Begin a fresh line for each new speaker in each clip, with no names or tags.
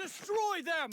Destroy them!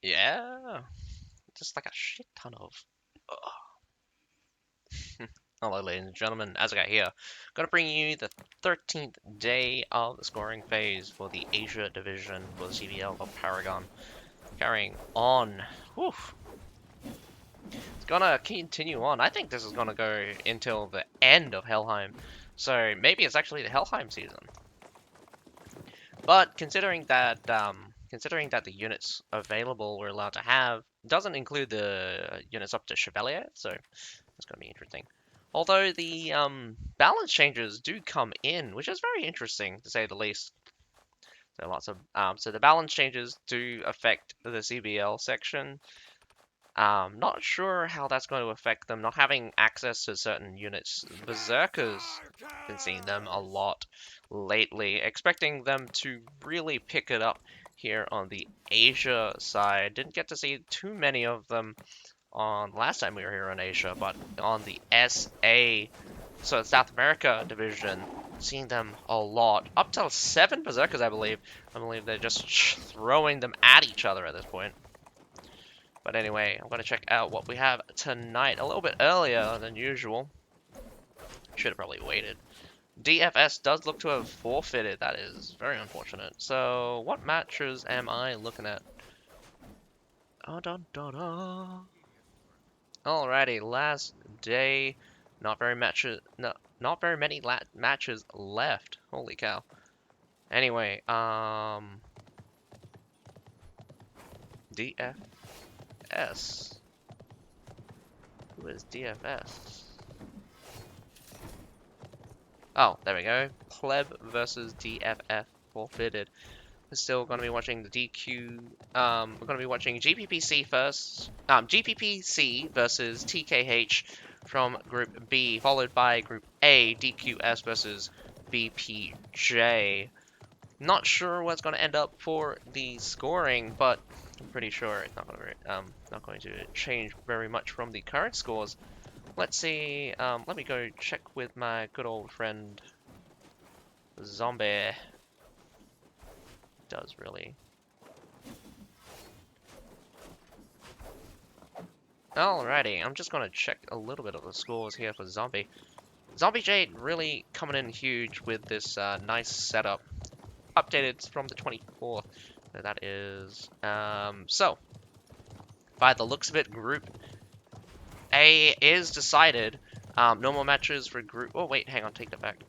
Yeah, just like a shit ton of. Hello, ladies and gentlemen. As I got here, gonna bring you the 13th day of the scoring phase for the Asia division for the CBL of Paragon. Carrying on. Whew. It's gonna continue on. I think this is gonna go until the end of Helheim. So maybe it's actually the Helheim season. But considering that the units available we're allowed to have doesn't include the units up to Chevalier, so it's gonna be interesting. Although the balance changes do come in, which is very interesting to say the least. So lots of so the balance changes do affect the CBL section. Not sure how that's going to affect them. Not having access to certain units, Berserkers, been seeing them a lot lately. Expecting them to really pick it up here on the Asia side. Didn't get to see too many of them on last time we were here on Asia, but on the SA, so South America division, seeing them a lot. Up to 7 Berserkers, I believe. I believe they're just throwing them at each other at this point. But anyway, I'm going to check out what we have tonight a little bit earlier than usual. Should have probably waited. DFS does look to have forfeited. That is very unfortunate. So, what matches am I looking at? Oh, dun, dun, dun. Alrighty, last day. Not very matches. No, not very many matches left. Holy cow. Anyway, DFS. Who is DFS? Oh, there we go. Pleb versus DFF forfeited. We're still going to be watching the DQ. We're going to be watching GPPC first. GPPC versus TKH from Group B, followed by Group A, DQS versus BPJ. Not sure what's going to end up for the scoring, but I'm pretty sure it's not going to change very much from the current scores. Let's see. Let me go check with my good old friend Zombie. Does really. Alrighty, I'm just gonna check a little bit of the scores here for Zombie. Zombie Jade really coming in huge with this nice setup. Updated from the 24th. So that is so by the looks of it, Group A is decided. No more matches for Group. Oh wait, hang on, take that back.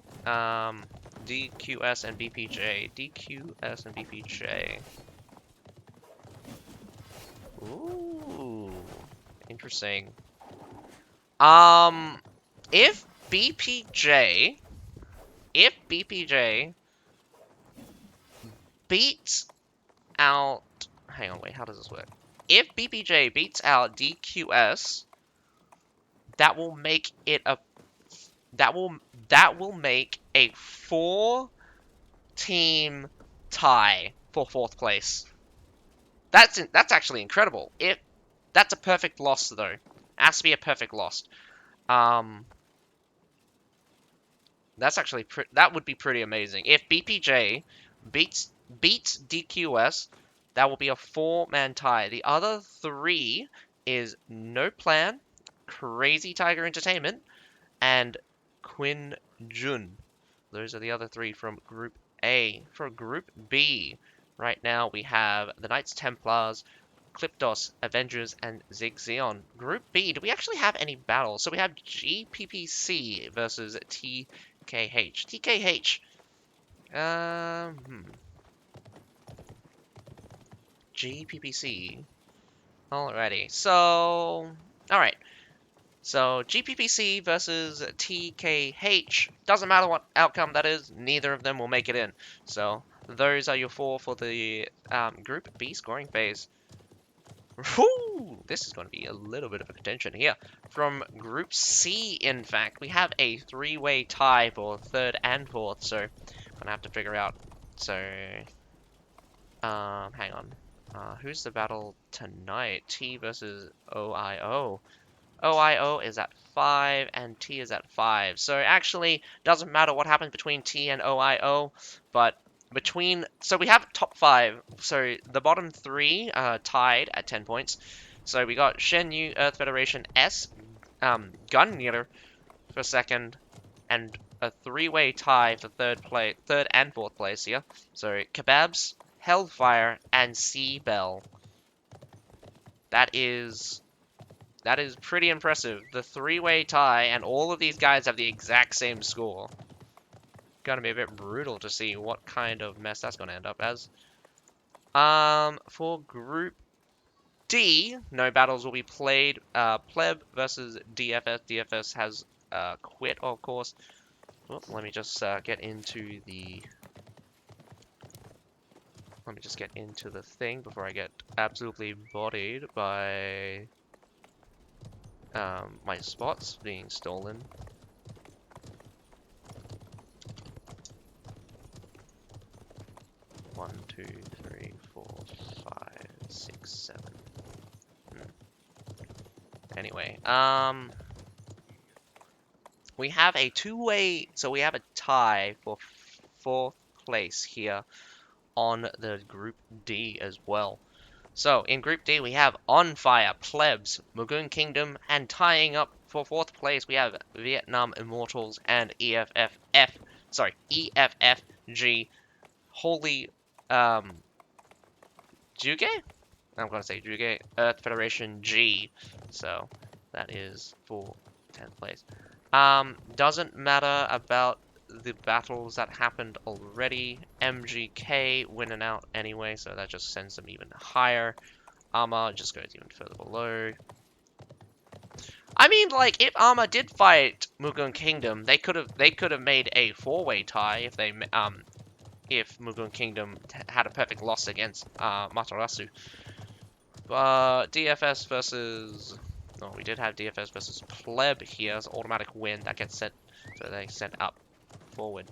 DQS and BPJ. DQS and BPJ. Ooh, interesting. If BPJ, if BPJ beats out, hang on, wait, how does this work? If BPJ beats out DQS, that will make it a, that will make a 4-team tie for 4th place. That's actually incredible. That's a perfect loss though. It has to be a perfect loss. That's actually that would be pretty amazing. If BPJ beats DQS, that will be a 4-man tie. The other 3 is No Plan, Crazy Tiger Entertainment, and Quinn Jun. Those are the other 3 from Group A. For Group B, right now we have the Knights Templars, Cliptos, Avengers, and Zigzeon. Group B, do we actually have any battles? So we have GPPC versus TKH. TKH. GPPC. Alrighty, so... Alright, so GPPC versus TKH. Doesn't matter what outcome that is, neither of them will make it in. So, those are your four for the Group B scoring phase. Whew, this is going to be a little bit of a contention here. From Group C, in fact, we have a three-way tie for third and fourth, so I'm going to have to figure out. So, hang on. Who's the battle tonight? T versus OIO. OIO is at 5 and T is at 5. So actually, doesn't matter what happens between T and OIO, but so we have top 5. So the bottom 3 are tied at 10 points. So we got Shen Yu, Earth Federation, S, Gungnir for second, and a three-way tie for third and fourth place here. So Kebabs, Hellfire, and CBL. That is pretty impressive. The three-way tie, and all of these guys have the exact same score. Gonna be a bit brutal to see what kind of mess that's gonna end up as. For Group D, no battles will be played. Pleb versus DFS. DFS has quit, of course. Oh, let me just get into the... Let me just get into the thing before I get absolutely bodied by my spots being stolen. One, two, three, 4, 5, 6, 7. Anyway, we have a two-way, so we have a tie for fourth place here on the Group D as well. So, in Group D, we have On Fire, Plebs, Mugun Kingdom, and tying up for fourth place, we have Vietnam Immortals and EFFG, Holy, Juge? I'm gonna say Juge, Earth Federation G. So, that is for 10th place. Doesn't matter about the battles that happened already. MGK winning out anyway, so that just sends them even higher. Arma just goes even further below. I mean, like, if Arma did fight Mugun Kingdom, they could have made a four-way tie if Mugun Kingdom had a perfect loss against Matarasu. But DFS versus... Oh, we did have DFS versus Pleb here. It's automatic win that gets set, so they sent up forward.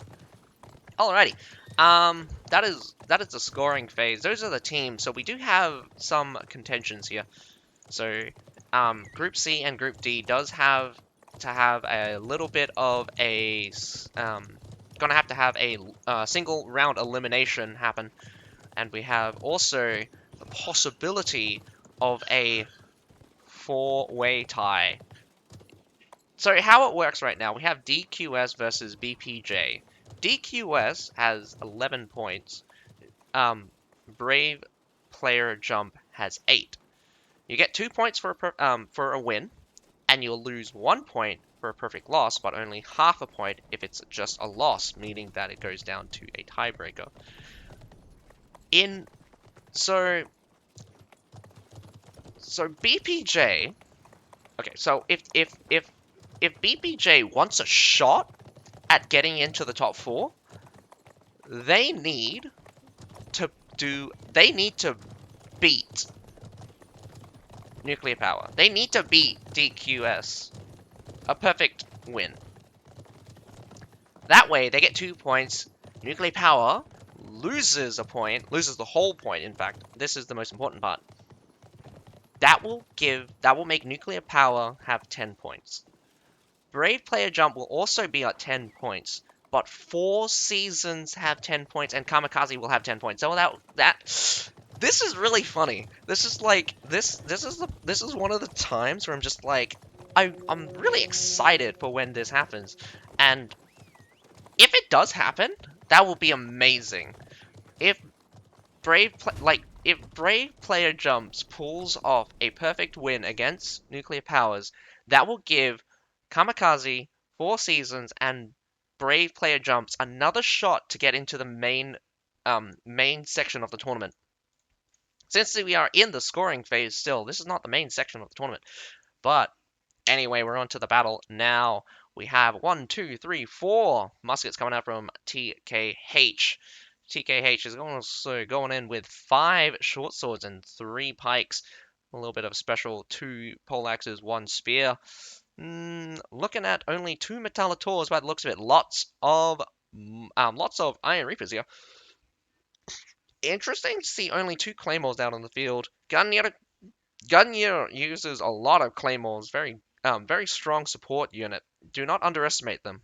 Alrighty, that is the scoring phase. Those are the teams. So we do have some contentions here. So, Group C and Group D does have to have a little bit of a gonna have to have a single round elimination happen, and we have also the possibility of a four-way tie. So how it works right now, we have DQS versus BPJ. DQS has 11 points. BravePlayerJump has 8. You get 2 points for a win, and you'll lose 1 point for a perfect loss, but only half a point if it's just a loss, meaning that it goes down to a tiebreaker. So BPJ. Okay, so if BPJ wants a shot at getting into the top 4, they need to beat Nuclear Power. They need to beat DQS. A perfect win. That way, they get 2 points. Nuclear Power loses a point, loses the whole point, in fact. This is the most important part. That will make Nuclear Power have 10 points. BravePlayerJump will also be at 10 points, but 4 seasons have 10 points, and Kamikaze will have 10 points. So this is really funny. This is like this is one of the times where I'm just like I'm really excited for when this happens, and if it does happen, that will be amazing. If BravePlayerJump pulls off a perfect win against Nuclear Powers, that will give Kamikaze 4 seasons and BravePlayerJump another shot to get into the main section of the tournament. since we are in the scoring phase still, this is not the main section of the tournament. But anyway, we're on to the battle now. We have 1, 2, 3, 4 muskets coming out from TKH. TKH is also going in with 5 short swords and 3 pikes. A little bit of a special, 2 poleaxes, 1 spear. Looking at only 2 metallators by the looks of it. Lots of Iron Reapers here. Interesting to see only 2 claymores out on the field. Gungnir uses a lot of claymores. Very strong support unit. Do not underestimate them.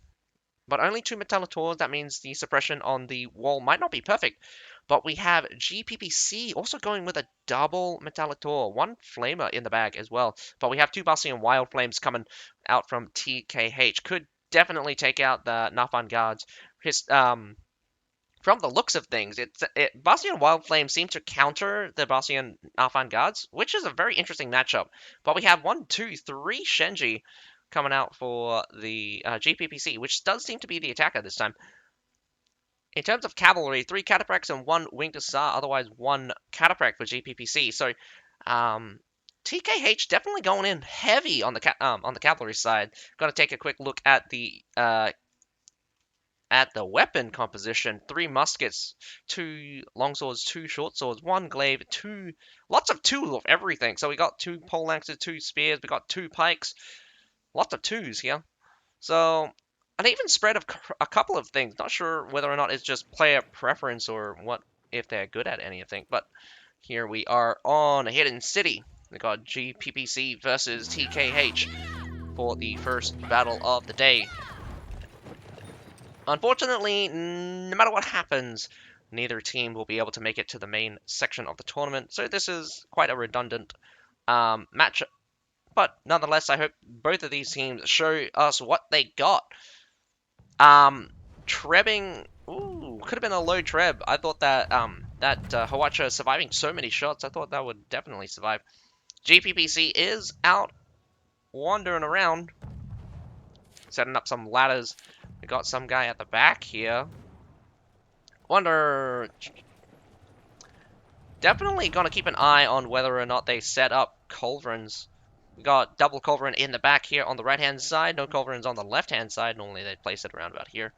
But only 2 metallators. That means the suppression on the wall might not be perfect. But we have GPPC also going with a double metallitor, 1 flamer in the bag as well. But we have 2 Bastion Wild Flames coming out from TKH. Could definitely take out the Nafan guards. From the looks of things, Bastion Wild Flame seem to counter the Bastion Nafan guards, which is a very interesting matchup. But we have 1, 2, 3 Shenji coming out for the GPPC, which does seem to be the attacker this time. In terms of cavalry, 3 cataphracts and 1 winged hussar, otherwise 1 cataphract for GPPC. So, TKH definitely going in heavy on the cavalry side. Going to take a quick look at the weapon composition. 3 muskets, 2 longswords, 2 short swords, 1 glaive, 2 lots of 2 of everything. So we got 2 poleaxes, 2 spears, we got 2 pikes, lots of 2s here. So an even spread of a couple of things. Not sure whether or not it's just player preference or what, if they're good at anything. But here we are on Hidden City. We got GPPC versus TKH for the first battle of the day. Unfortunately, no matter what happens, neither team will be able to make it to the main section of the tournament. So this is quite a redundant matchup. But nonetheless, I hope both of these teams show us what they got. Trebbing, ooh, could have been a low treb. I thought that Hawacha surviving so many shots, I thought that would definitely survive. GPPC is out wandering around, setting up some ladders. We got some guy at the back here. Definitely gonna keep an eye on whether or not they set up culverins. We got double culverin in the back here on the right-hand side. No culverins on the left-hand side. Normally they place it around about here.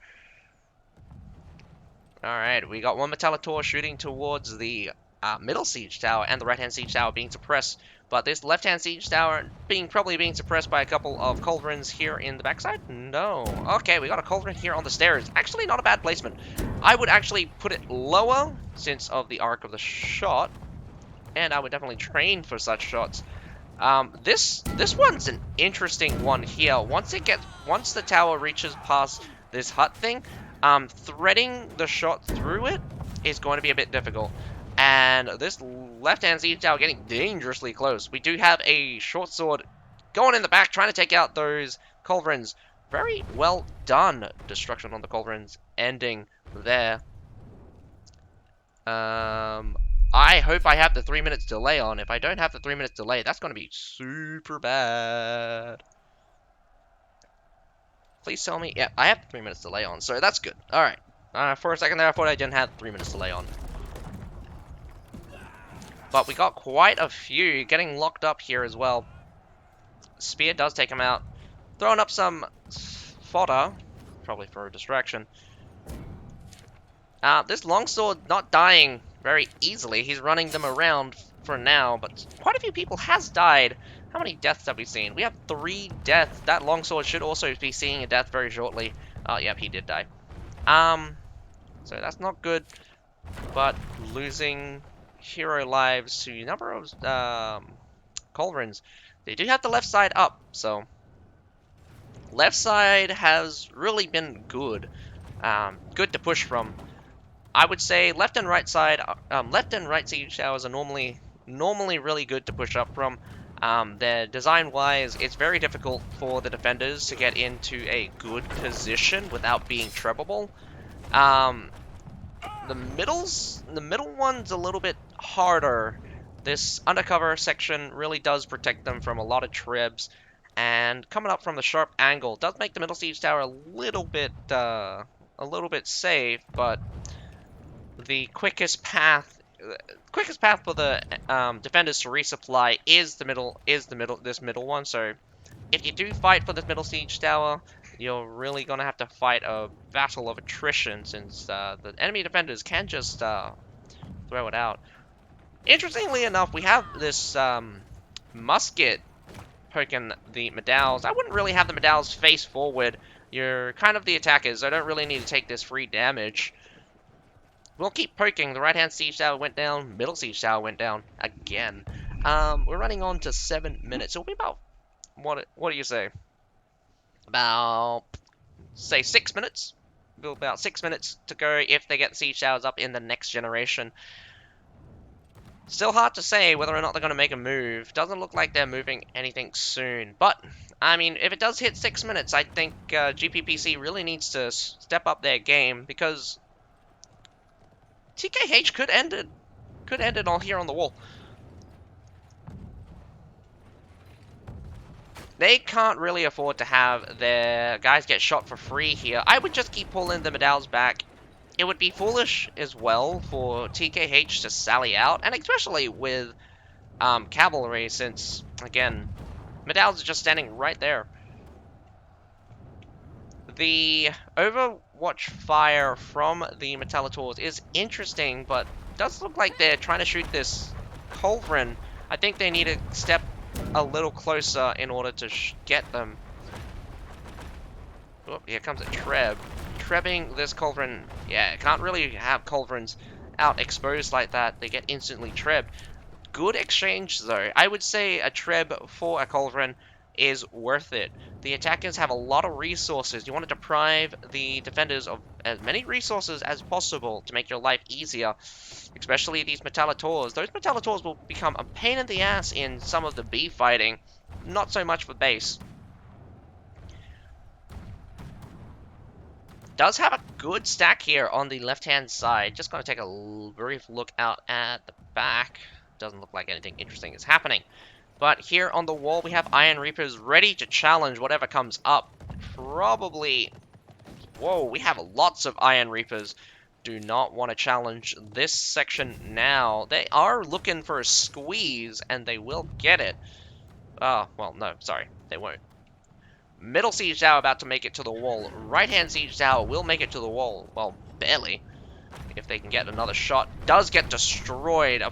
Alright, we got 1 metallitor shooting towards the middle siege tower and the right-hand siege tower being suppressed. But this left-hand siege tower probably being suppressed by a couple of culverins here in the backside? No. Okay, we got a culverin here on the stairs. Actually, not a bad placement. I would actually put it lower since of the arc of the shot. And I would definitely train for such shots. This one's an interesting one here. Once the tower reaches past this hut thing, threading the shot through it is going to be a bit difficult. And this left-hand siege tower getting dangerously close. We do have a short sword going in the back, trying to take out those culverins. Very well done. Destruction on the culverins ending there. I hope I have the 3 minutes delay on. If I don't have the 3 minutes delay, that's going to be super bad. Please tell me. Yeah, I have the 3 minutes delay on, so that's good. Alright. For a second there, I thought I didn't have 3 minutes delay on. But we got quite a few getting locked up here as well. Spear does take him out. Throwing up some fodder. Probably for a distraction. This longsword not dying very easily. He's running them around for now, but quite a few people has died. How many deaths have we seen? We have 3 deaths. That longsword should also be seeing a death very shortly. Oh, yep, he did die. So that's not good. But losing hero lives to a number of culverins. They do have the left side up, so left side has really been good. Good to push from. I would say left and right side, left and right siege towers are normally really good to push up from. They're design-wise, it's very difficult for the defenders to get into a good position without being trebable. The middle one's a little bit harder. This undercover section really does protect them from a lot of trebs, and coming up from the sharp angle does make the middle siege tower a little bit safe, but the quickest path quickest path for the defenders to resupply is this middle one. So if you do fight for this middle siege tower, you're really gonna have to fight a battle of attrition, since the enemy defenders can just throw it out. Interestingly enough, we have this musket poking the Medals. I wouldn't really have the Medals face forward. You're kind of the attackers. I don't really need to take this free damage. We'll keep poking. The right-hand siege tower went down. Middle siege tower went down again. We're running on to 7 minutes. It'll be about, what do you say? About, say, 6 minutes? About 6 minutes to go if they get the siege towers up in the next generation. Still hard to say whether or not they're going to make a move. Doesn't look like they're moving anything soon. But, I mean, if it does hit 6 minutes, I think GPPC really needs to step up their game, because TKH could end it all here on the wall. They can't really afford to have their guys get shot for free here. I would just keep pulling the Medals back. It would be foolish as well for TKH to sally out, and especially with cavalry, since, again, Medals are just standing right there. The Overwatch fire from the Metallators is interesting, but does look like they're trying to shoot this Culverin. I think they need to step a little closer in order to get them. Oh, here comes a Treb. Trebbing this Culverin. Yeah, can't really have Culverins out exposed like that. They get instantly trebbed. Good exchange, though. I would say a Treb for a Culverin is worth it. The attackers have a lot of resources. You want to deprive the defenders of as many resources as possible to make your life easier, especially these Metallators. Those Metallators will become a pain in the ass in some of the B fighting, not so much for base. Does have a good stack here on the left-hand side. Just going to take a brief look out at the back. Doesn't look like anything interesting is happening. But here on the wall, we have Iron Reapers ready to challenge whatever comes up. Probably... Whoa, we have lots of Iron Reapers. Do not want to challenge this section now. They are looking for a squeeze, and they will get it. Oh, well, no, sorry. They won't. Middle Siege Tower about to make it to the wall. Right-hand Siege Tower will make it to the wall. Well, barely. If they can get another shot. Does get destroyed. A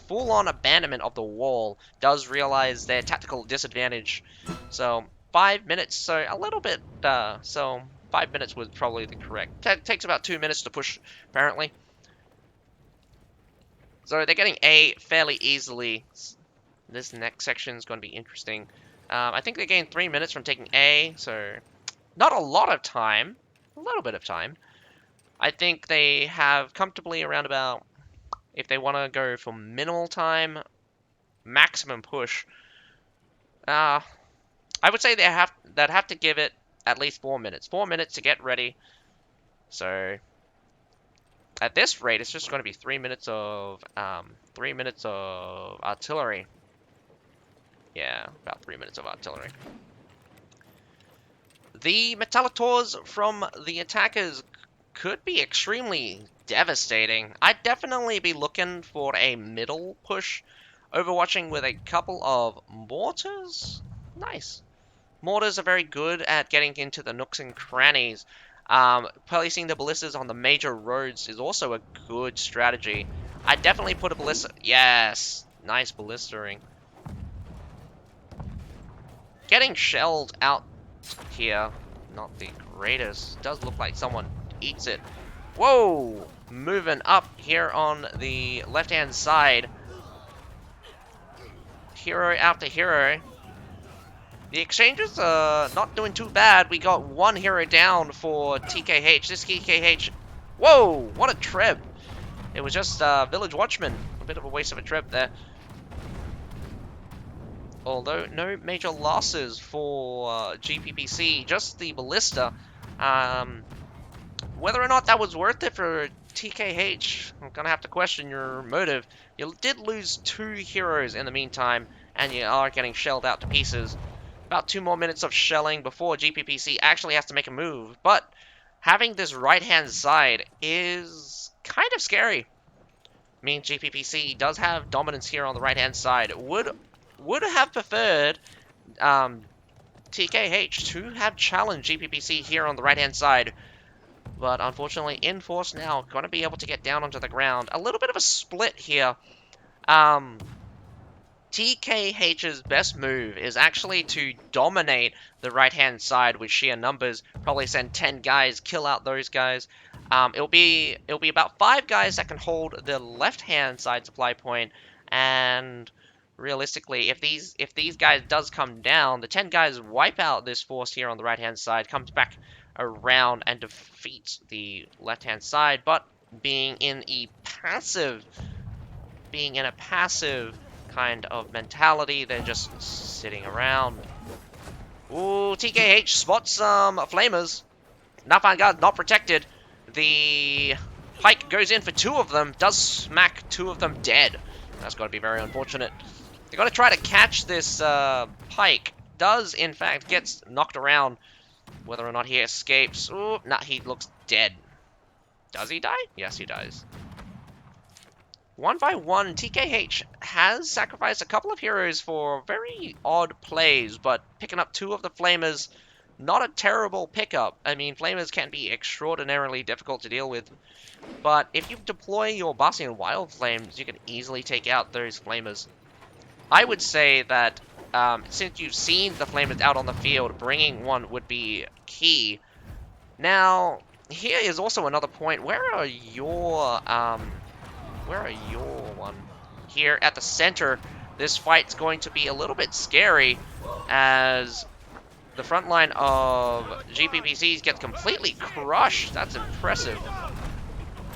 full-on abandonment of the wall. Does realize their tactical disadvantage. So, 5 minutes. So, a little bit, so 5 minutes was probably the correct. Takes about 2 minutes to push, apparently. So, they're getting A fairly easily. This next section is going to be interesting. I think they gained 3 minutes from taking A, so not a lot of time. A little bit of time. I think they have comfortably around about, if they want to go for minimal time, maximum push. I would say they'd have to give it at least 4 minutes. 4 minutes to get ready. So at this rate, it's just going to be 3 minutes of 3 minutes of artillery. Yeah, about 3 minutes of artillery. The Metallators from the attackers could be extremely devastating. I'd definitely be looking for a middle push, overwatching with a couple of mortars. Nice. Mortars are very good at getting into the nooks and crannies. Placing the ballistas on the major roads is also a good strategy. I'd definitely put a ballista... Yes! Nice ballistering. Getting shelled out here, not the greatest. Does look like someone eats it. Whoa! Moving up here on the left-hand side. Hero after hero. The exchanges are not doing too bad. We got one hero down for TKH. This TKH... Whoa! What a treb! It was just Village Watchman. A bit of a waste of a treb there. Although, no major losses for GPPC, just the ballista. Whether or not that was worth it for TKH, I'm going to have to question your motive. You did lose 2 heroes in the meantime, and you are getting shelled out to pieces. About 2 more minutes of shelling before GPPC actually has to make a move, but having this right-hand side is kind of scary. means GPPC does have dominance here on the right-hand side. Would have preferred TKH to have challenged GPPC here on the right-hand side. But unfortunately, Enforce now going to be able to get down onto the ground. A little bit of a split here. TKH's best move is actually to dominate the right-hand side with sheer numbers. Probably send 10 guys, kill out those guys. It'll be about 5 guys that can hold the left-hand side supply point, and realistically, if these guys does come down, the 10 guys wipe out this force here on the right-hand side, comes back around and defeats the left-hand side. But being in a passive kind of mentality, they're just sitting around. Ooh, TKH spots some flamers. Nafangard not protected. The pike goes in for 2 of them, does smack 2 of them dead. That's got to be very unfortunate. They're going to try to catch this pike. Does, in fact, gets knocked around. Whether or not he escapes. Ooh, nah, he looks dead. Does he die? Yes, he dies. 1 by 1, TKH has sacrificed a couple of heroes for very odd plays, but picking up 2 of the flamers, not a terrible pickup. I mean, flamers can be extraordinarily difficult to deal with, but if you deploy your Bastion Wild Flames, you can easily take out those flamers. I would say that since you've seen the flamers out on the field, bringing one would be key. Now, here is also another point. Where are your one? Here at the center, this fight's going to be a little bit scary as the front line of GPPCs gets completely crushed. That's impressive.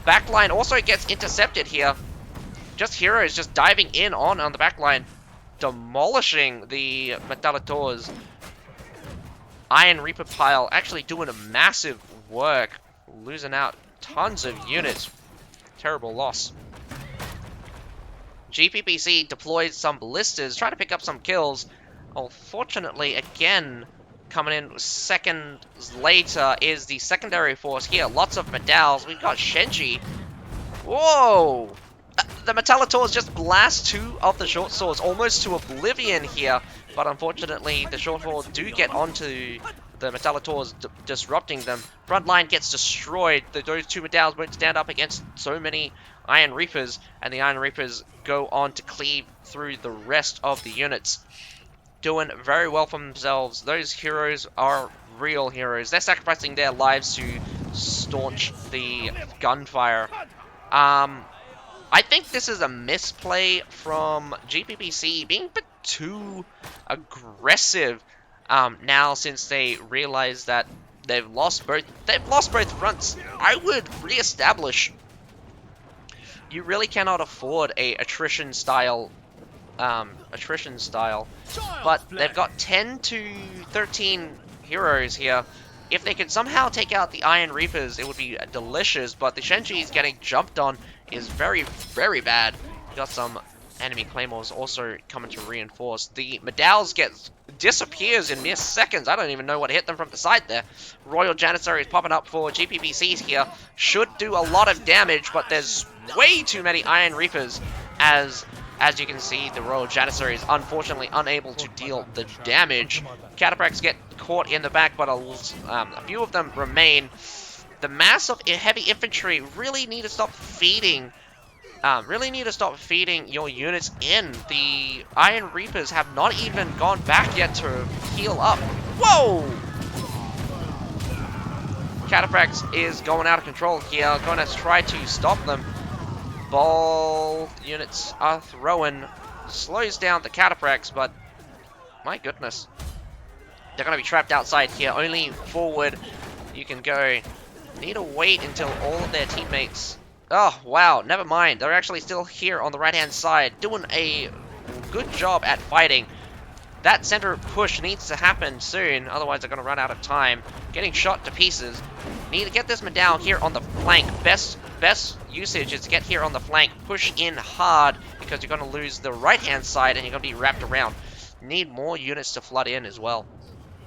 Backline also gets intercepted here. Just heroes just diving in on the backline, demolishing the Metallators. Iron Reaper pile actually doing a massive work, losing out tons of units. Terrible loss. GPPC deploys some ballistas, trying to pick up some kills. Unfortunately, again, coming in seconds later is the secondary force here. Lots of medals. We've got Shenji. Whoa! The Metallators just blast 2 of the short swords almost to oblivion here. But unfortunately, the short swords do get onto the Metallators, disrupting them. Front line gets destroyed. Those 2 medals won't stand up against so many Iron Reapers, and the Iron Reapers go on to cleave through the rest of the units. Doing very well for themselves. Those heroes are real heroes. They're sacrificing their lives to staunch the gunfire. I think this is a misplay from GPPC, being a bit too aggressive now, since they realize that they've lost both fronts. I would re-establish. You really cannot afford a attrition style, but they've got 10 to 13 heroes here. If they could somehow take out the Iron Reapers, it would be delicious, but the Shenji's getting jumped on is very, very bad. We got some enemy claymores also coming to reinforce. The Medals disappears in mere seconds. I don't even know what hit them from the side there. Royal Janissary is popping up for GPPCs here. Should do a lot of damage, but there's way too many Iron Reapers. As you can see, the Royal Janissary is unfortunately unable to deal the damage. Cataphracts get caught in the back, but a few of them remain. The mass of heavy infantry really need to stop feeding. Your units in. The Iron Reapers have not even gone back yet to heal up. Whoa! Cataphracts is going out of control here. Going to try to stop them. Ball units are throwing. Slows down the Cataphracts, but my goodness. They're going to be trapped outside here. Only forward you can go. Need to wait until all of their teammates... Oh, wow, never mind. They're actually still here on the right-hand side, doing a good job at fighting. That center push needs to happen soon, otherwise they're going to run out of time. Getting shot to pieces. Need to get this man down here on the flank. Best usage is to get here on the flank. Push in hard, because you're going to lose the right-hand side and you're going to be wrapped around. Need more units to flood in as well.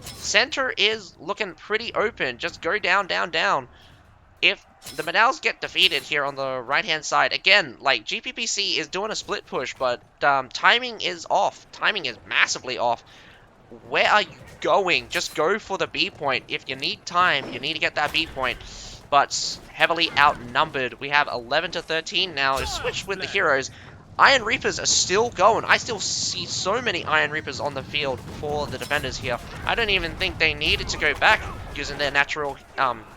Center is looking pretty open. Just go down, down, down. If the Manals get defeated here on the right-hand side. Again, like, GPPC is doing a split push, but timing is off. Timing is massively off. Where are you going? Just go for the B point. If you need time, you need to get that B point. But heavily outnumbered. We have 11 to 13 now. To switch with the heroes. Iron Reapers are still going. I still see so many Iron Reapers on the field for the defenders here. I don't even think they needed to go back using their natural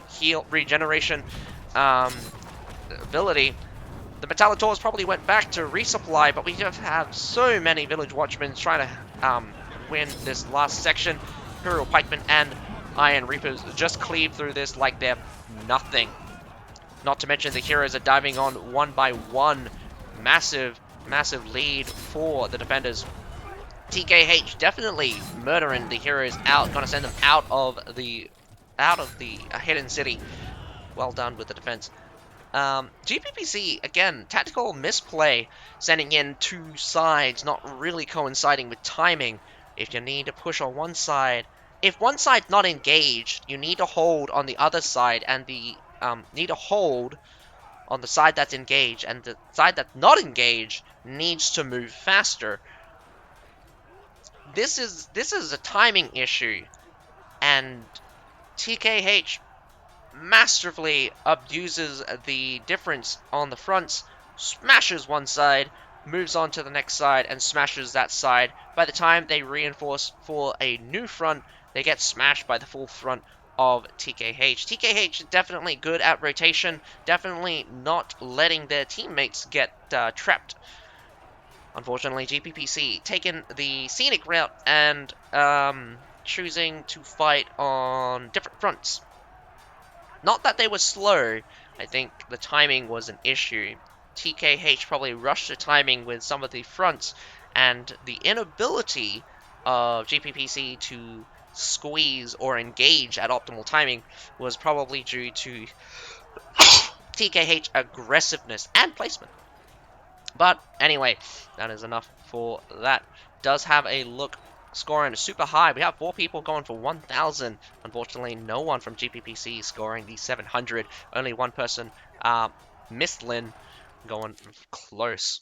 heal regeneration ability. The Metallotaurs probably went back to resupply, but we just have so many Village Watchmen trying to win this last section. Imperial Pikemen and Iron Reapers just cleave through this like they're nothing. Not to mention the heroes are diving on one by one. Massive, massive lead for the defenders. TKH definitely murdering the heroes out. Gonna send them out of the hidden city. Well done with the defense. GPPC, again, tactical misplay, sending in two sides, not really coinciding with timing. If you need to push on one side, if one side's not engaged, you need to hold on the other side, and the need to hold on the side that's engaged, and the side that's not engaged needs to move faster. This is a timing issue, and TKH masterfully abuses the difference on the fronts, smashes one side, moves on to the next side, and smashes that side. By the time they reinforce for a new front, they get smashed by the full front of TKH. TKH is definitely good at rotation, definitely not letting their teammates get trapped. Unfortunately, GPPC taking the scenic route and choosing to fight on different fronts. Not that they were slow, I think the timing was an issue. TKH probably rushed the timing with some of the fronts, and the inability of GPPC to squeeze or engage at optimal timing was probably due to TKH aggressiveness and placement. But anyway, that is enough for that. Does have a look scoring super high. We have 4 people going for 1,000. Unfortunately, no one from GPPC scoring the 700. Only one person, Mistlin, going close.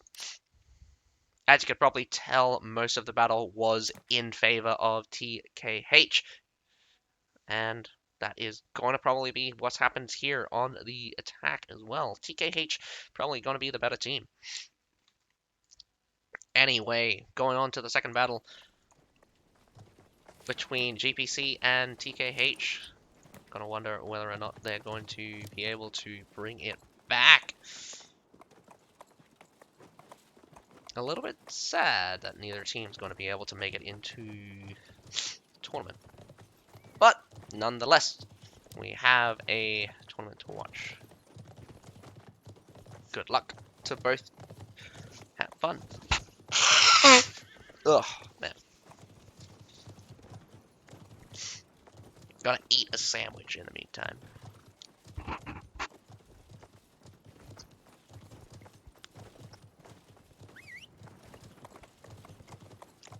As you could probably tell, most of the battle was in favor of TKH. And that is going to probably be what happens here on the attack as well. TKH probably going to be the better team. Anyway, going on to the second battle between GPC and TKH. Gonna wonder whether or not they're going to be able to bring it back. A little bit sad that neither team's going to be able to make it into the tournament. But, nonetheless, we have a tournament to watch. Good luck to both. Have fun. Ugh, man. Gotta eat a sandwich in the meantime.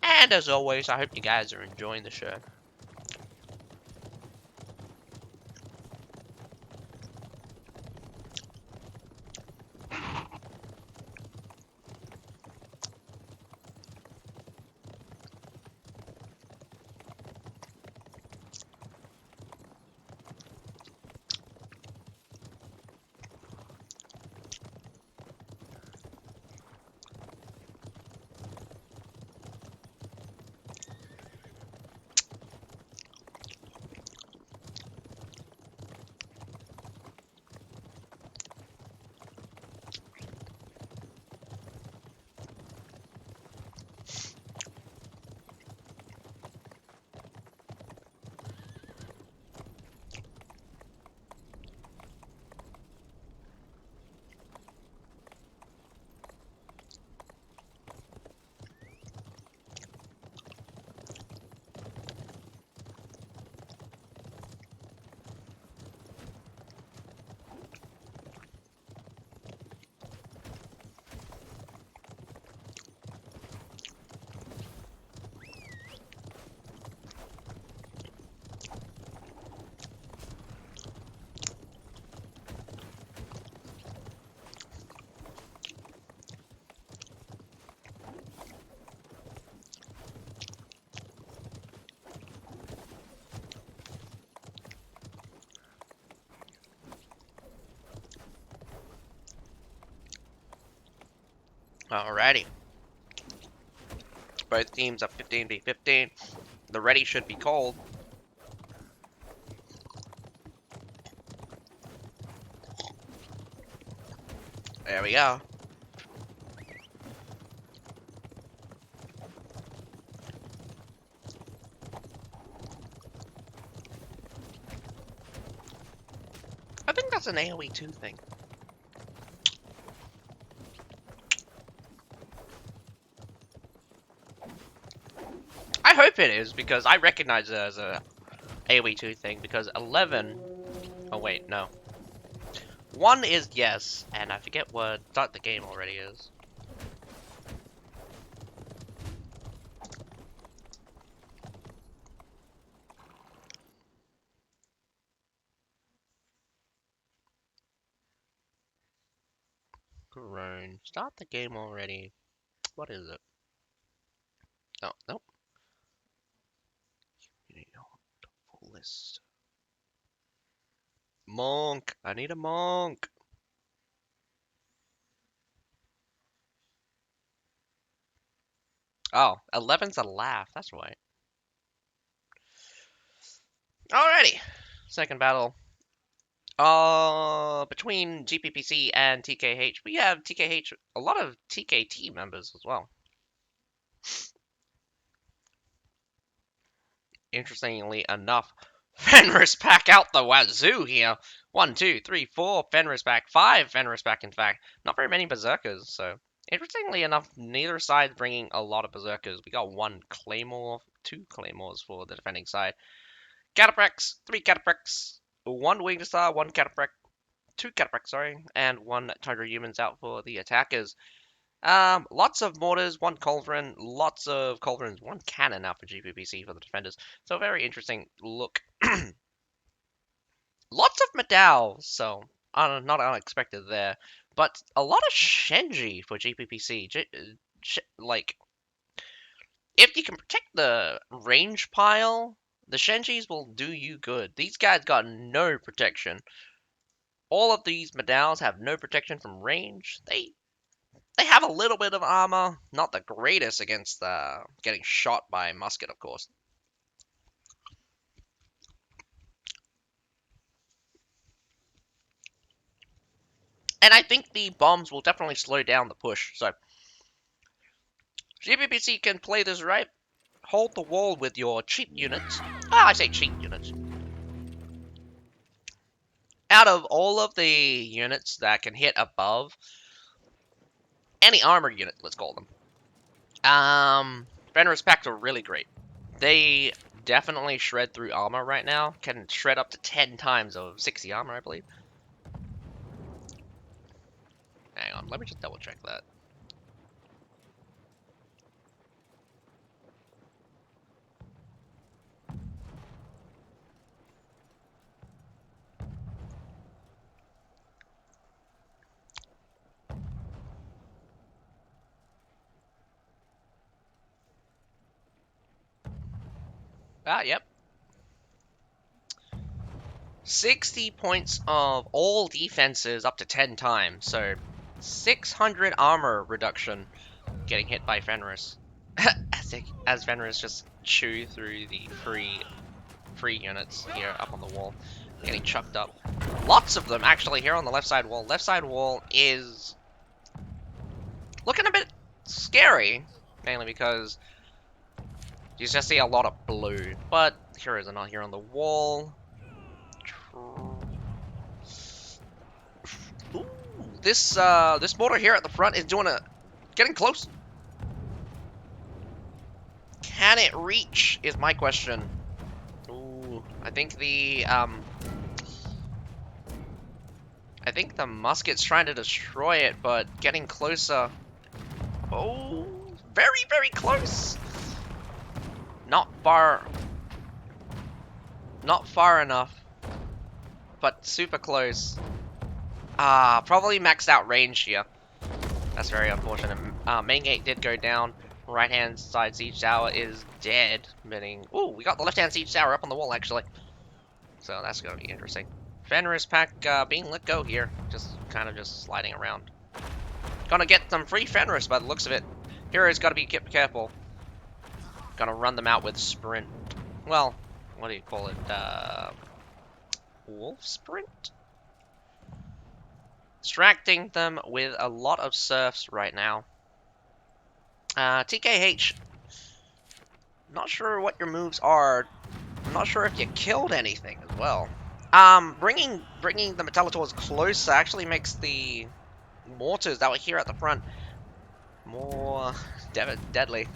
And as always, I hope you guys are enjoying the show. Alrighty. Both teams are 15v15. The ready should be cold. There we go. I think that's an AoE 2 thing. I hope it is, because I recognize it as a AoE 2 thing, because 11... Oh wait, no. 1 is yes, and I forget what start the game already is. Grown. Start the game already. What is it? Oh, nope. You need the full list. Monk! I need a monk! Oh, 11's a laugh, that's right. Alrighty. Second battle. Between GPPC and TKH, we have TKH, a lot of TKT members as well. Interestingly enough, Fenris pack out the wazoo here. 1, 2, 3, 4 Fenris pack, 5 Fenris pack in fact. Not very many berserkers, so interestingly enough, neither side bringing a lot of berserkers. We got 1 claymore, 2 claymores for the defending side. Cataprex, 3 Cataprex, 1 winged star, 1 Cataprex, 2 Cataprex, sorry, and 1 Tundra humans out for the attackers. Lots of mortars, 1 Culverin, lots of Culverins, 1 cannon now for GPPC for the defenders. So very interesting look. Lots of medals, so not unexpected there. But a lot of Shenji for GPPC. Like, if you can protect the range pile, the Shenjis will do you good. These guys got no protection. All of these medals have no protection from range. They have a little bit of armor, not the greatest against getting shot by musket, of course. And I think the bombs will definitely slow down the push, so GPPC can play this right. Hold the wall with your cheap units. I say cheap units. Out of all of the units that can hit above, any armored unit, let's call them, Fenris packs are really great. They definitely shred through armor right now. Can shred up to 10 times of 60 armor, I believe. Hang on, let me just double check that. Yep. 60 points of all defenses up to 10 times, so 600 armor reduction getting hit by Fenris. as Fenris just chew through the free units here up on the wall, getting chucked up. Lots of them actually here on the left side wall. Left side wall is looking a bit scary, mainly because you just see a lot of blue. But heroes are not here on the wall. Ooh, this mortar here at the front is getting close. Can it reach? Is my question. Ooh, I think the musket's trying to destroy it, but getting closer. Oh, very, very close. Not far enough, but super close. Probably maxed out range here. That's very unfortunate. Main gate did go down. Right hand side siege tower is dead, meaning... Ooh, we got the left hand siege tower up on the wall, actually. So that's going to be interesting. Fenris pack being let go here. Just kind of just sliding around. Gonna get some free Fenris by the looks of it. Heroes gotta be careful. Gonna run them out with sprint. Well, what do you call it? Wolf sprint? Distracting them with a lot of serfs right now. TKH, not sure what your moves are. I'm not sure if you killed anything as well. Bringing the Metallators closer actually makes the mortars that were here at the front more deadly.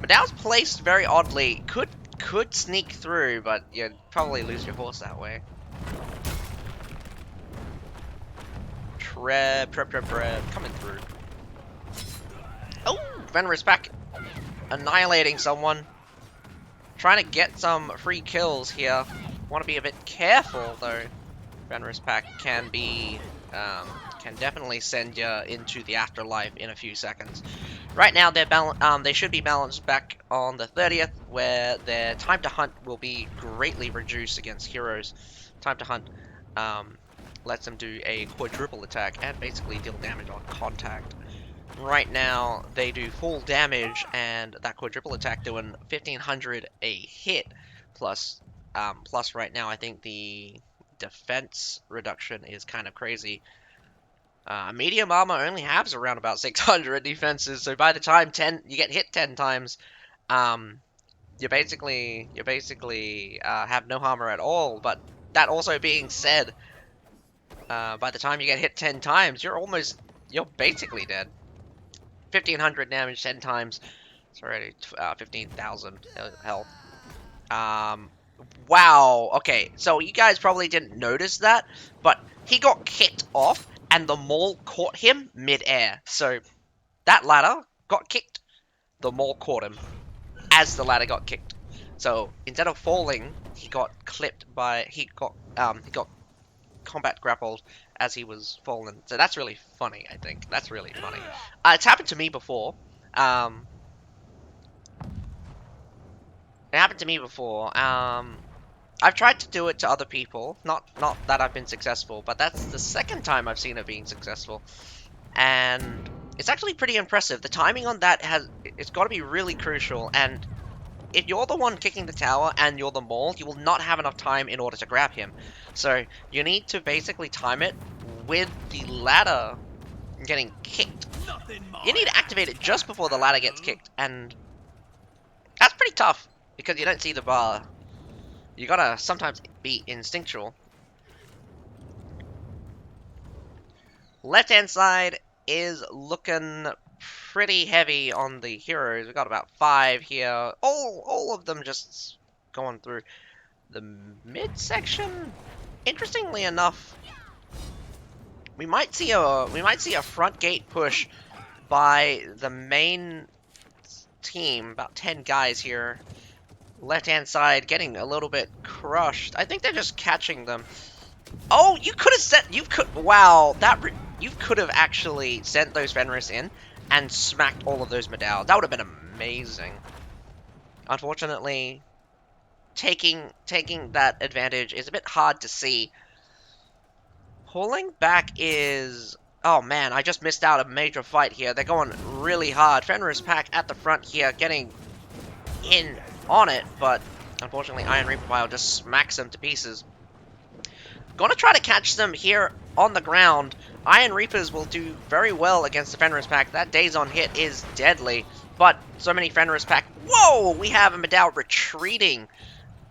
Medow's placed very oddly. Could sneak through, but you'd probably lose your horse that way. Treb, coming through. Oh, Fenris back, annihilating someone. Trying to get some free kills here. Want to be a bit careful though. Fenris pack can definitely send you into the afterlife in a few seconds. Right now they should be balanced back on the 30th, where their time to hunt will be greatly reduced against heroes. Time to hunt lets them do a quadruple attack and basically deal damage on contact. Right now they do full damage, and that quadruple attack doing 1500 a hit plus right now I think the defense reduction is kind of crazy. Medium armor only has around about 600 defenses, so by the time you get hit 10 times, you basically have no armor at all. But that also being said, by the time you get hit 10 times, you're basically dead. 1500 damage 10 times. It's already 15,000 health. Wow. Okay, so you guys probably didn't notice that, but he got kicked off, and the maul caught him mid-air. So that ladder got kicked. The maul caught him as the ladder got kicked. So instead of falling, he got clipped by he got combat grappled as he was falling. So that's really funny. I think that's really funny. It's happened to me before. It happened to me before. I've tried to do it to other people. Not that I've been successful, but that's the second time I've seen it being successful. And it's actually pretty impressive. The timing on that it's got to be really crucial. And if you're the one kicking the tower and you're the maul, you will not have enough time in order to grab him. So you need to basically time it with the ladder getting kicked. You need to activate it just before the ladder gets kicked, and that's pretty tough because you don't see the bar. You gotta sometimes be instinctual. Left-hand side is looking pretty heavy on the heroes. We've got about 5 here. All of them just going through the midsection. Interestingly enough, we might see a front gate push by the main team. About 10 guys here. Left-hand side getting a little bit crushed. I think they're just catching them. Oh, you could have wow, you could have actually sent those Fenris in and smacked all of those Medow. That would have been amazing. Unfortunately, taking that advantage is a bit hard to see. Pulling back is... Oh man, I just missed out a major fight here. They're going really hard. Fenris pack at the front here, getting in on it, but unfortunately Iron Reaper Pile just smacks them to pieces. Gonna try to catch them here on the ground. Iron Reapers will do very well against the Fenris pack. That days on hit is deadly, but so many Fenris pack. Whoa! We have a Medow retreating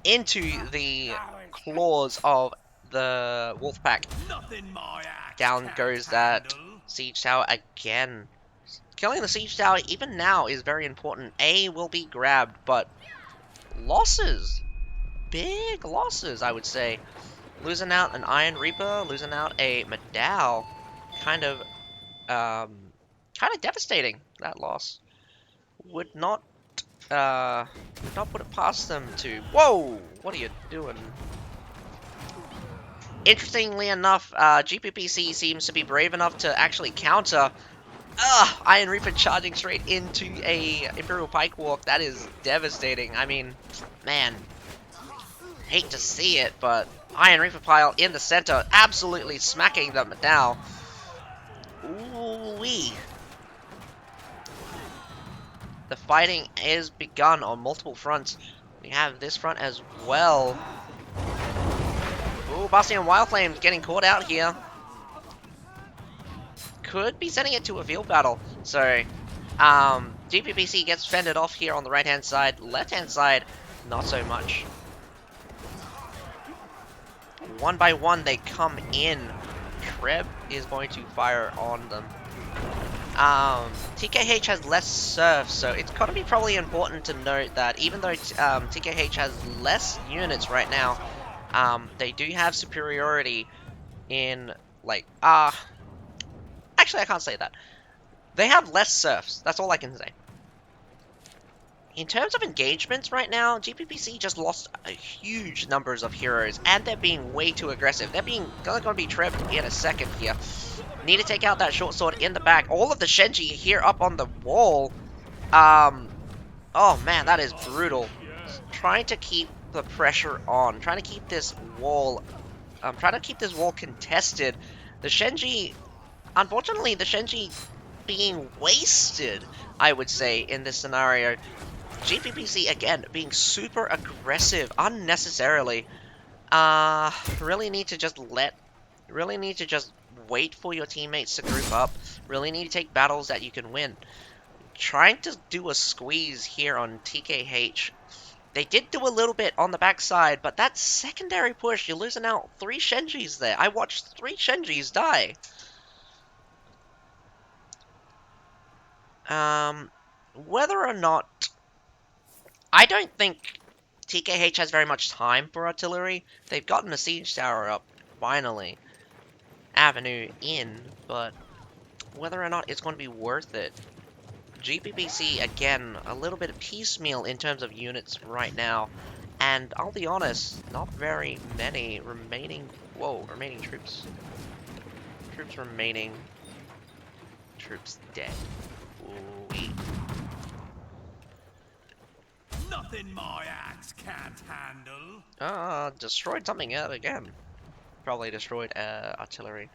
into the claws of the wolf pack. Down goes that siege tower again. Killing the siege tower even now is very important. A will be grabbed, but losses, big losses, I would say. Losing out an Iron Reaper, losing out a Medow, kind of devastating. That loss would not put it past them to. Whoa! What are you doing? Interestingly enough, GPPC seems to be brave enough to actually counter. Iron Reaper charging straight into a Imperial Pike Walk. That is devastating. I mean, man, hate to see it, but Iron Reaper pile in the center, absolutely smacking them down. Ooh-wee. The fighting is begun on multiple fronts. We have this front as well. Ooh, Bastion Wildflame's getting caught out here. Could be sending it to a field battle. So, GPPC gets fended off here on the right-hand side. Left-hand side, not so much. One by one, they come in. Treb is going to fire on them. TKH has less surf, so it's gotta be probably important to note that even though TKH has less units right now, they do have superiority in, like, actually I can't say that. They have less surfs, that's all I can say. In terms of engagements right now, GPPC just lost a huge numbers of heroes, and they're being way too aggressive. They're gonna be trapped in a second here. Need to take out that short sword in the back. All of the Shenji here up on the wall. Oh man, that is brutal. Trying to keep the pressure on. Trying to keep this wall. Contested. The Shenji, unfortunately, the Shenji being wasted, I would say, in this scenario. GPPC again being super aggressive unnecessarily. Really need to just wait for your teammates to group up. Really need to take battles that you can win. Trying to do a squeeze here on TKH. They did do a little bit on the backside, but that secondary push, you're losing out 3 Shenjis there. I watched 3 Shenjis die. Whether or not... I don't think TKH has very much time for artillery. They've gotten a siege tower up, finally. Avenue in, but whether or not it's going to be worth it. GPPC, again, a little bit of piecemeal in terms of units right now. And I'll be honest, not very many remaining... Whoa, remaining troops. Troops remaining. Troops dead. Ooh-wee.
Nothing my axe can't handle.
Destroyed something yet again. Probably destroyed artillery.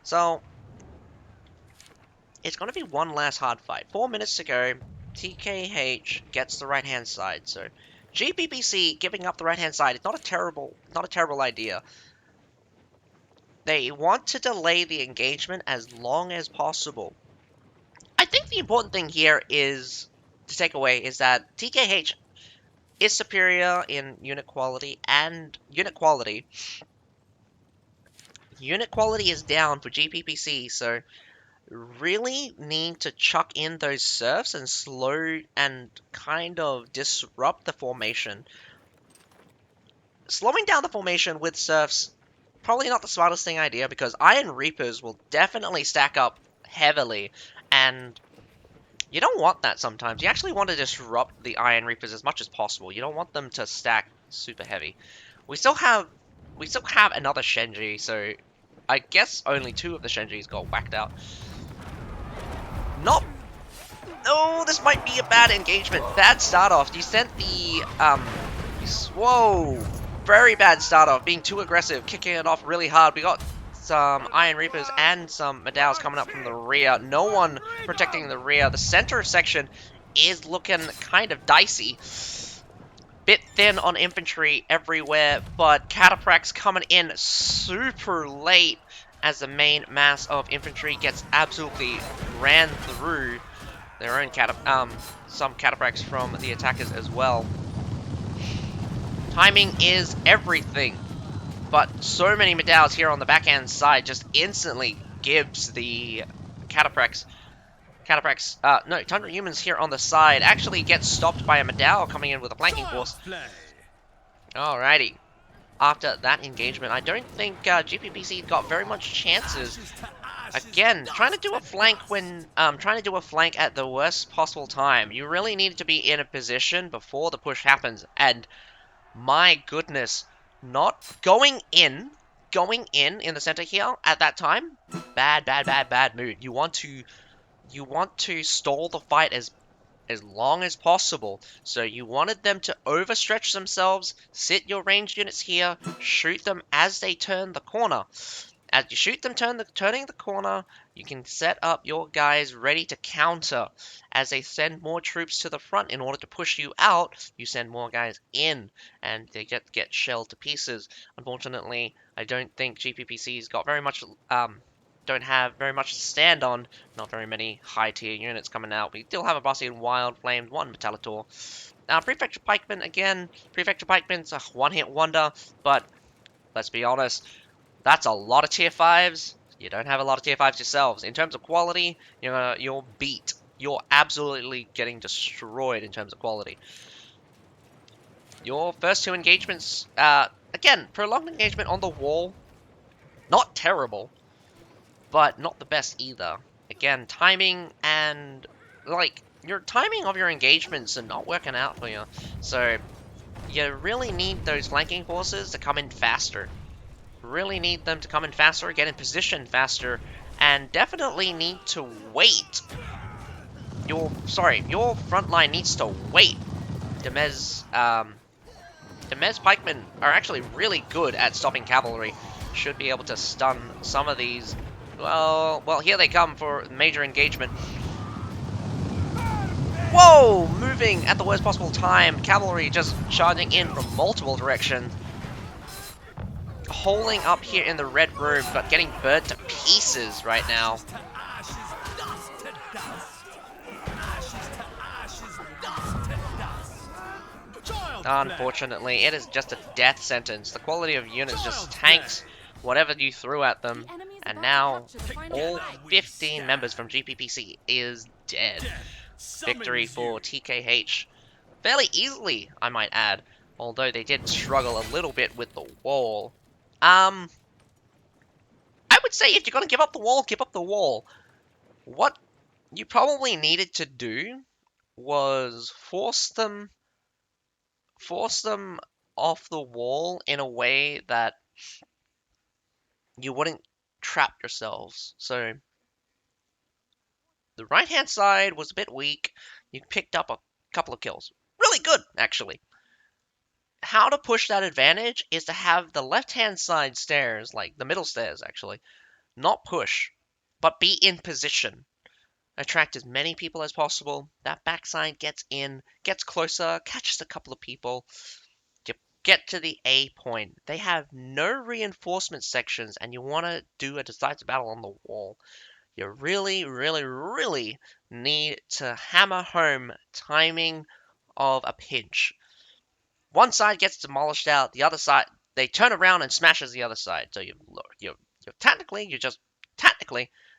So, it's going to be one last hard fight. 4 minutes to go. TKH gets the right-hand side. So, GPPC giving up the right-hand side is not a terrible idea. They want to delay the engagement as long as possible. I think the important thing here is to take away is that TKH is superior in unit quality, and unit quality is down for GPPC, so really need to chuck in those surfs and slow and kind of disrupt the formation. Slowing down the formation with surfs, probably not the smartest thing idea, because Iron Reapers will definitely stack up heavily, and you don't want that sometimes. You actually want to disrupt the Iron Reapers as much as possible. You don't want them to stack super heavy. We still have another Shenji, so I guess only 2 of the Shenjis got whacked out. Not... Oh, this might be a bad engagement. Bad start off. You sent the, whoa. Very bad start off. Being too aggressive. Kicking it off really hard. We got some Iron Reapers and some Medaos coming up from the rear. No one protecting the rear. The center section is looking kind of dicey. Bit thin on infantry everywhere, but Cataprax coming in super late as the main mass of infantry gets absolutely ran through. Their own some Cataprax from the attackers as well. Timing is everything, but so many Medaos here on the backhand side just instantly gives the Cataprax. No, Tundra Humans here on the side actually gets stopped by a Medao coming in with a flanking force. Alrighty. After that engagement, I don't think GPPC got very much chances. Again, trying to do a flank at the worst possible time. You really needed to be in a position before the push happens, and my goodness, not going in the center here at that time. Bad mood. You want to stall the fight as as long as possible. So you wanted them to overstretch themselves, sit your ranged units here, shoot them as they turn the corner. As you shoot them turning the corner, you can set up your guys ready to counter. As they send more troops to the front in order to push you out, you send more guys in, and they get shelled to pieces. Unfortunately, I don't think GPPC's got very much, don't have very much to stand on. Not very many high tier units coming out. We still have a Bossian Wild Flamed, one Metallitor. Now, Prefecture Pikeman, again, Prefecture Pikeman's a one-hit wonder, but let's be honest, that's a lot of tier 5s. You don't have a lot of tier 5s yourselves. In terms of quality, you're beat. You're absolutely getting destroyed in terms of quality. Your first two engagements, again, prolonged engagement on the wall, not terrible, but not the best either. Again, timing and, like, your timing of your engagements are not working out for you. So, you really need those flanking forces to come in faster. Really need them to come in faster, get in position faster, and definitely need to wait. Your front line needs to wait. Demez pikemen are actually really good at stopping cavalry. Should be able to stun some of these. Well, here they come for major engagement. Whoa! Moving at the worst possible time. Cavalry just charging in from multiple directions. Holding up here in the red room, but getting burnt to pieces right now. Unfortunately, it is just a death sentence. The quality of units just tanks whatever you threw at them, and now all 15 members from GPPC is dead. Victory for TKH. Fairly easily, I might add, although they did struggle a little bit with the wall. I would say if you're going to give up the wall, give up the wall. What you probably needed to do was force them off the wall in a way that you wouldn't trap yourselves. So the right-hand side was a bit weak. You picked up a couple of kills. Really good, actually. How to push that advantage is to have the left-hand side stairs, like the middle stairs, actually, not push, but be in position. Attract as many people as possible. That backside gets in, gets closer, catches a couple of people. You get to the A point. They have no reinforcement sections, and you want to do a decisive battle on the wall. You really, really, really need to hammer home timing of a pinch. One side gets demolished out, the other side, they turn around and smashes the other side. So you're technically,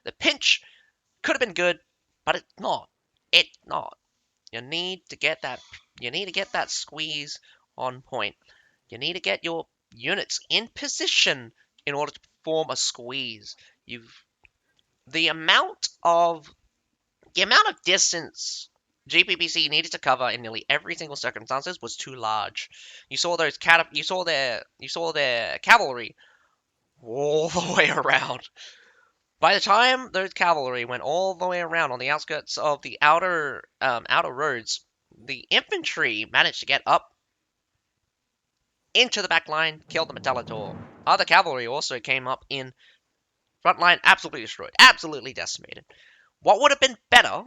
the pinch could have been good, but it's not. It's not. You need to get that squeeze on point. You need to get your units in position in order to perform a squeeze. The amount of distance GPPC needed to cover in nearly every single circumstances was too large. You saw their cavalry all the way around. By the time those cavalry went all the way around on the outskirts of the outer roads, the infantry managed to get up into the back line, killed the Metallitor. Other cavalry also came up in front line, absolutely destroyed, absolutely decimated. What would have been better,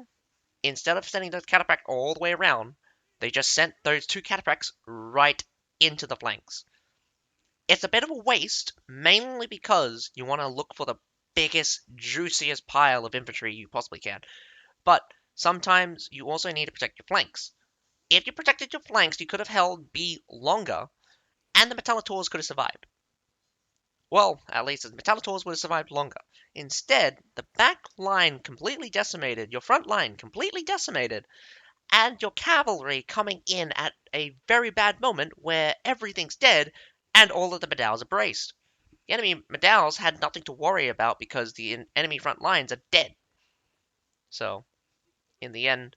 instead of sending those cataphracts all the way around, they just sent those two cataphracts right into the flanks. It's a bit of a waste, mainly because you want to look for the biggest, juiciest pile of infantry you possibly can. But sometimes you also need to protect your flanks. If you protected your flanks, you could have held B longer, and the Metallitors could have survived. Well, at least the Metallitors would have survived longer. Instead, the back line completely decimated, your front line completely decimated, and your cavalry coming in at a very bad moment where everything's dead and all of the medals are braced. The enemy medals had nothing to worry about because the enemy front lines are dead. So, in the end,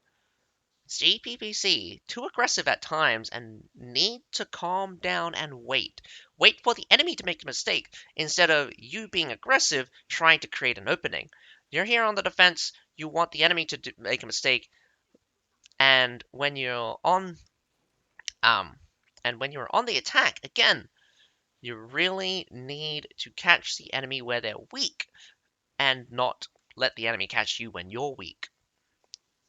GPPC, too aggressive at times and need to calm down and wait. Wait for the enemy to make a mistake instead of you being aggressive trying to create an opening. You're here on the defense, you want the enemy to make a mistake. And when you're on um and when you're on the attack, again, you really need to catch the enemy where they're weak and not let the enemy catch you when you're weak.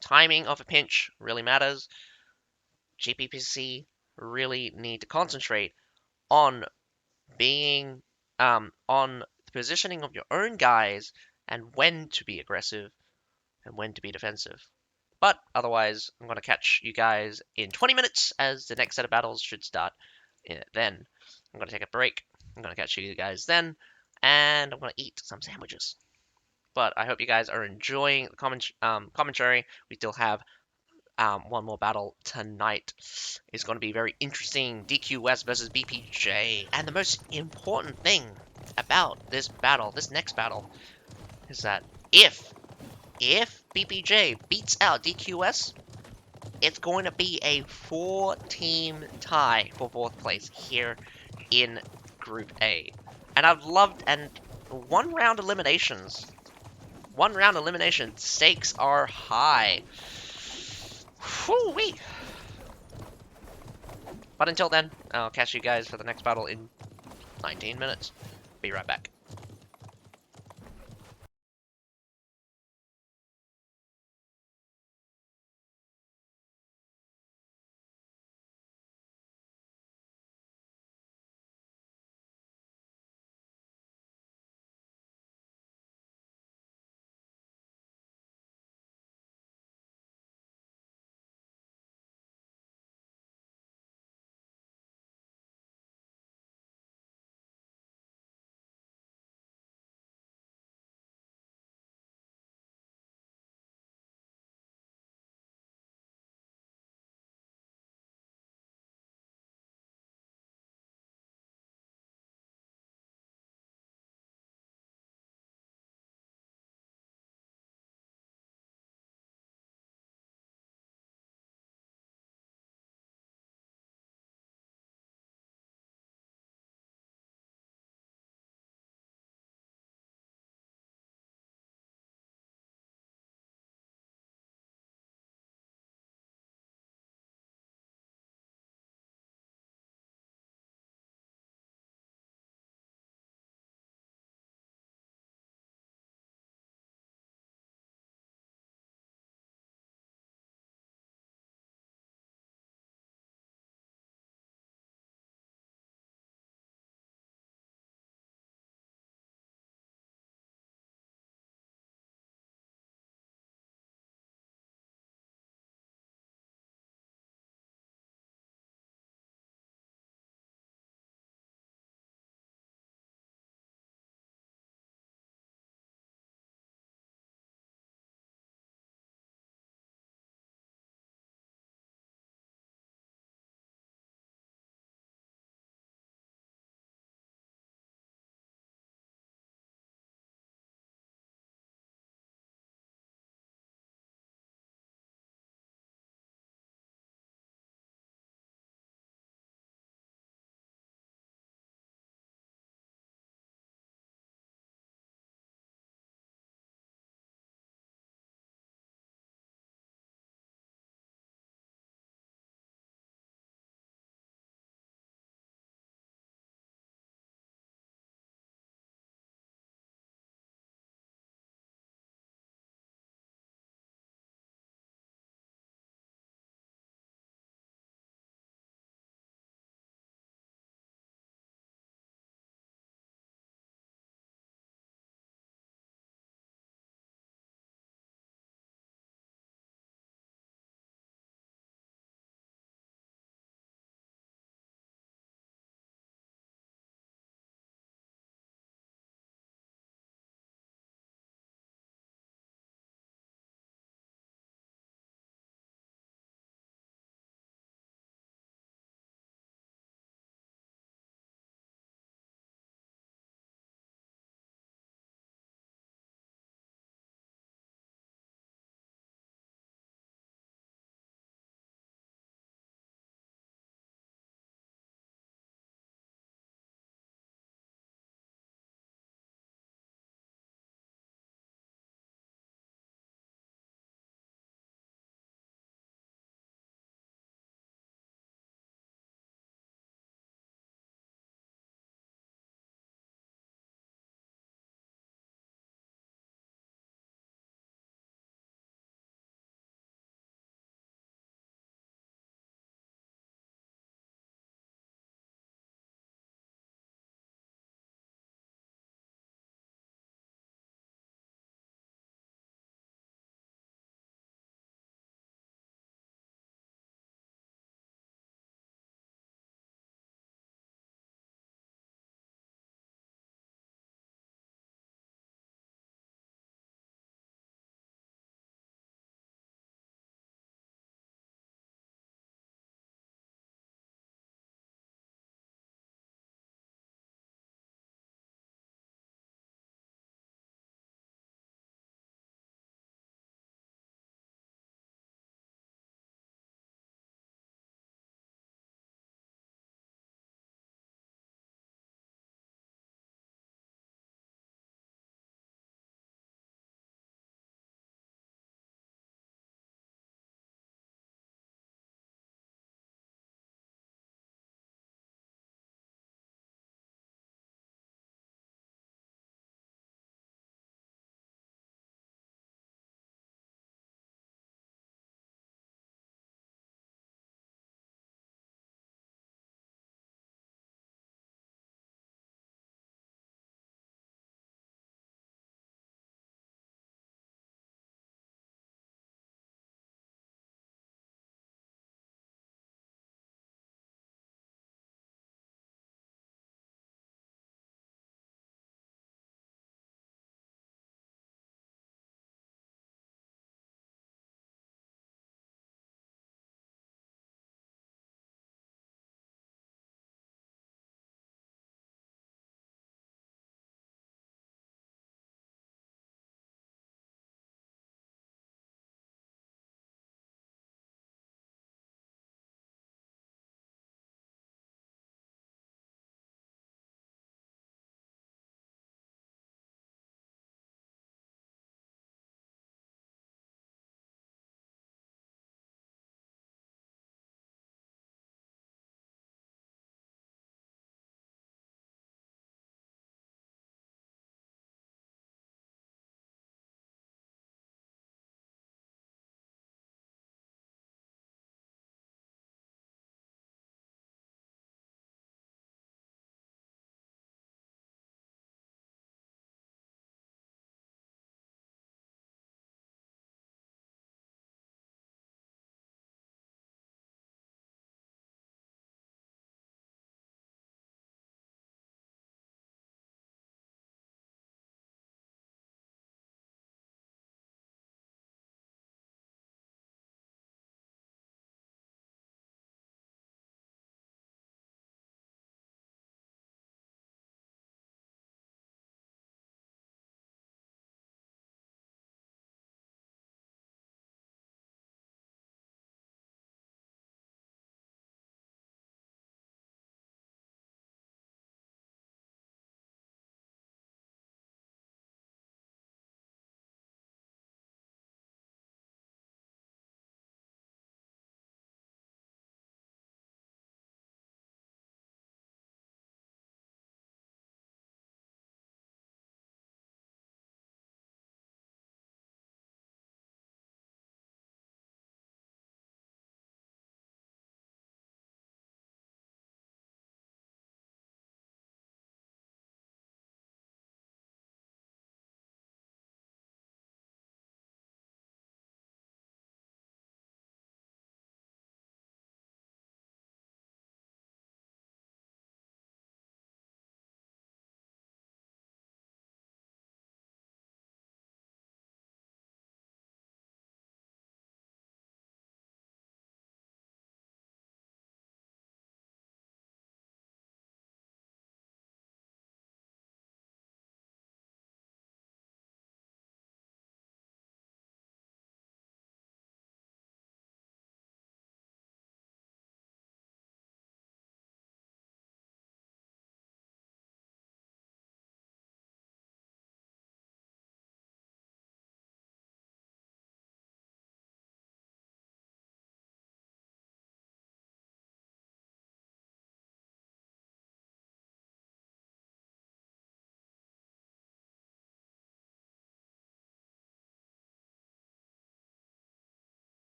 Timing of a pinch really matters. GPPC really need to concentrate on being on the positioning of your own guys and when to be aggressive and when to be defensive. But otherwise, I'm going to catch you guys in 20 minutes as the next set of battles should start then. I'm going to take a break. I'm going to catch you guys then, and I'm going to eat some sandwiches. But I hope you guys are enjoying the commentary. We still have one more battle tonight. It's going to be very interesting. DQS versus BPJ. And the most important thing about this battle, this next battle, is that if BPJ beats out DQS, it's going to be a 4-team tie for 4th place here in Group A. And I've loved, and one round elimination stakes are high. Whoo-wee. But until then, I'll catch you guys for the next battle in 19 minutes. Be right back.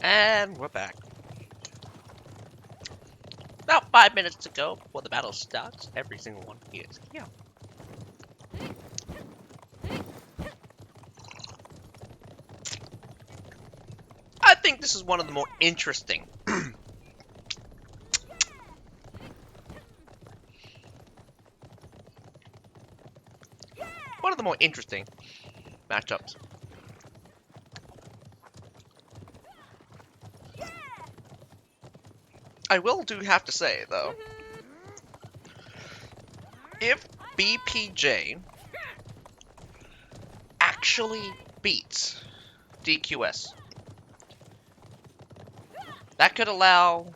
And we're back. About 5 minutes to go before the battle starts. Every single one is here. I think this is one of the more interesting matchups. I do have to say, though, if BPJ actually beats DQS, that could allow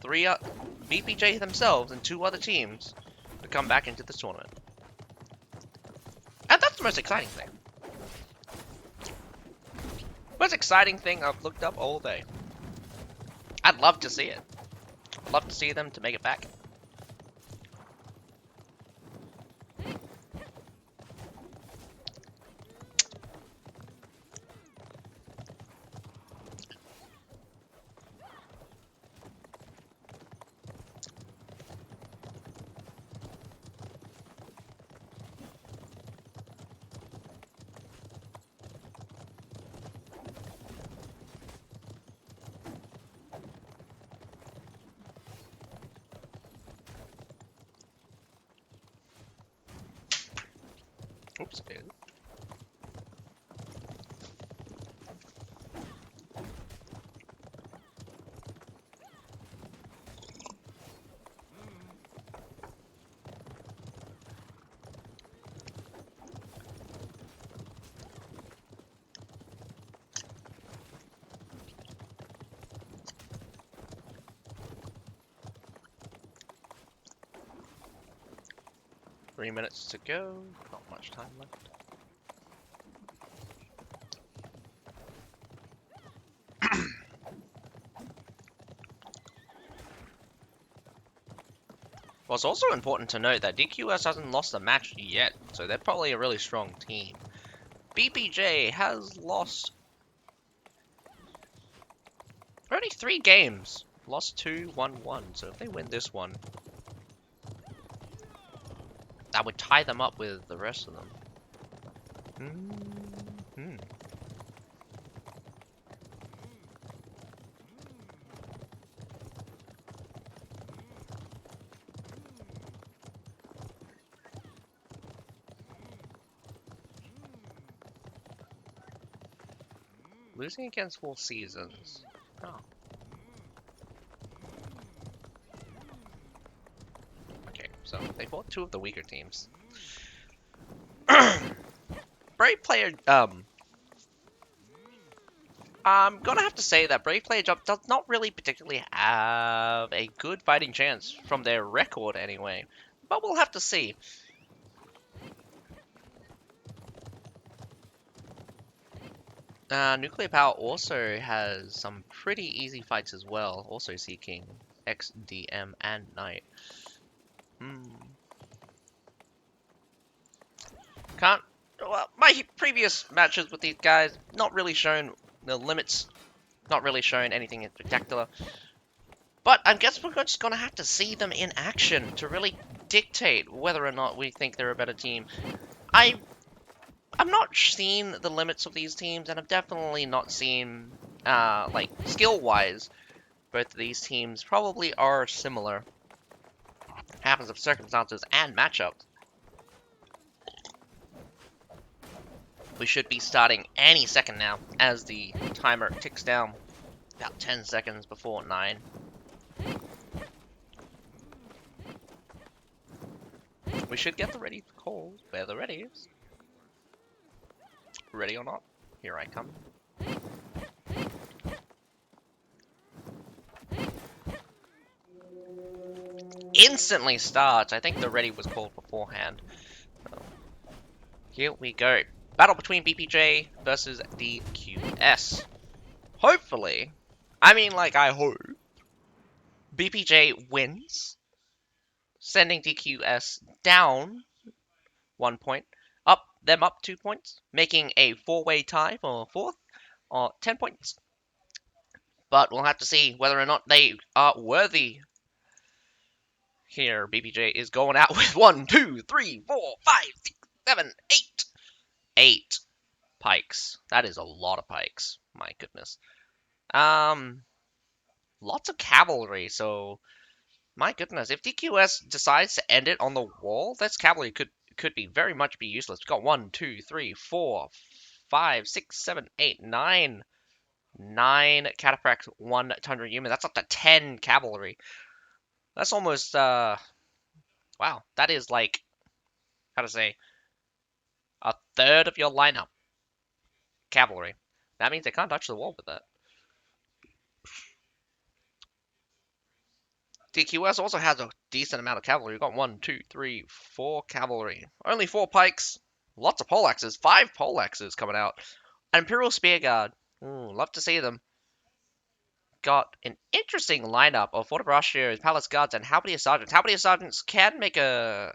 BPJ themselves and 2 other teams to come back into this tournament. And that's the most exciting thing. Most exciting thing I've looked up all day. I'd love to see it. Love to see them to make it back. Oops, dude. Three minutes to go. Not much time left. Well, it's also important to note that DQS hasn't lost a match yet, so they're probably a really strong team. BPJ has lost only 3 games. Lost 2, won 1. So if they win this one, that would tie them up with the rest of them. Losing against 4 Seasons. Oh. Okay, so they fought 2 of the weaker teams. I'm gonna have to say that BravePlayerJump does not really particularly have a good fighting chance from their record anyway. But we'll have to see. Nuclear Power also has some pretty easy fights as well. Also seeking XDM and Knight. Well, my previous matches with these guys, not really shown the limits. Not really shown anything spectacular. But I guess we're just going to have to see them in action to really dictate whether or not we think they're a better team. I've not seen the limits of these teams, and I've definitely not seen, like, skill-wise, both of these teams probably are similar. Happens of circumstances and matchups. We should be starting any second now, as the timer ticks down. About 10 seconds before 9. We should get the ready call where the ready is. Ready or not, here I come. Instantly starts. I think the ready was called beforehand. So, here we go. Battle between BPJ versus DQS. Hopefully, I hope BPJ wins, sending DQS down 1 point, up 2 points, making a 4-way tie for 4th, or 10 points. But we'll have to see whether or not they are worthy. Here, BBJ is going out with 1, 2, 3, 4, 5, 6, 7, 8. 8 pikes. That is a lot of pikes. My goodness. Lots of cavalry, so my goodness, if DQS decides to end it on the wall, this cavalry could be very much be useless. We've got 1, 2, 3, 4, 5, 6, 7, 8, 9. 9 cataphracts, 1 tundra human. That's up to 10 cavalry. That's almost wow. That is like, how to say, a third of your lineup. Cavalry. That means they can't touch the wall with that. DQS also has a decent amount of cavalry. We've got 1, 2, 3, 4 cavalry. Only 4 pikes. Lots of poleaxes. 5 poleaxes coming out. An Imperial Spear Guard. Ooh, love to see them. Got an interesting lineup of Fortibraccios, Palace Guards, and Halberdier Sergeants. Halberdier Sergeants can make a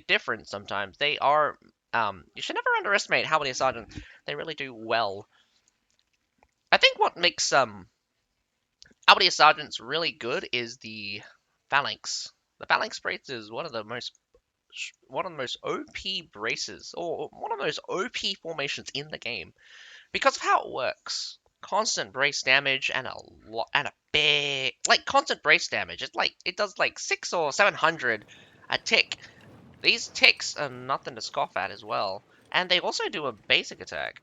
difference sometimes. They are you should never underestimate Halberdier Sergeants. They really do well. I think what makes Halberdier Sergeants really good is the Phalanx. The Phalanx brace is one of the most OP braces, or one of the most OP formations in the game, because of how it works. Constant brace damage and a big, like, constant brace damage. It does like 600 or 700 a tick. These ticks are nothing to scoff at as well, and they also do a basic attack.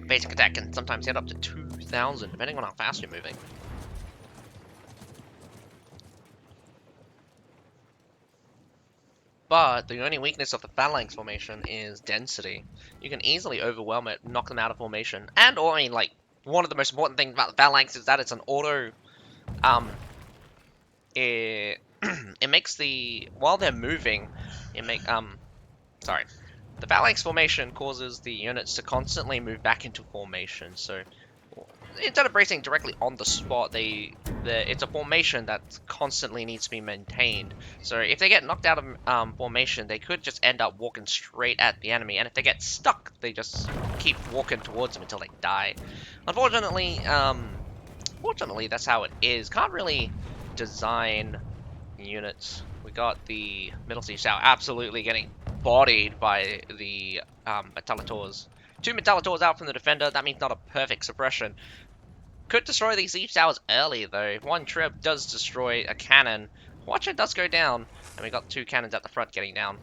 Basic attack can sometimes hit up to 2,000 depending on how fast you're moving. But the only weakness of the Phalanx formation is density. You can easily overwhelm it, knock them out of formation. And, or, I mean, like, one of the most important things about the Phalanx is that it's an auto, it makes the, while they're moving, the Phalanx formation causes the units to constantly move back into formation, so instead of bracing directly on the spot, it's a formation that constantly needs to be maintained. So if they get knocked out of formation, they could just end up walking straight at the enemy, and if they get stuck, they just keep walking towards them until they die. Unfortunately, fortunately, that's how it is. Can't really design units. We got the Middle Siege Tower absolutely getting bodied by the Metallators. 2 Metallators out from the defender. That means not a perfect suppression. Could destroy these siege towers early, though. If one trip does destroy a cannon, Watcher does go down. And we got 2 cannons at the front getting down.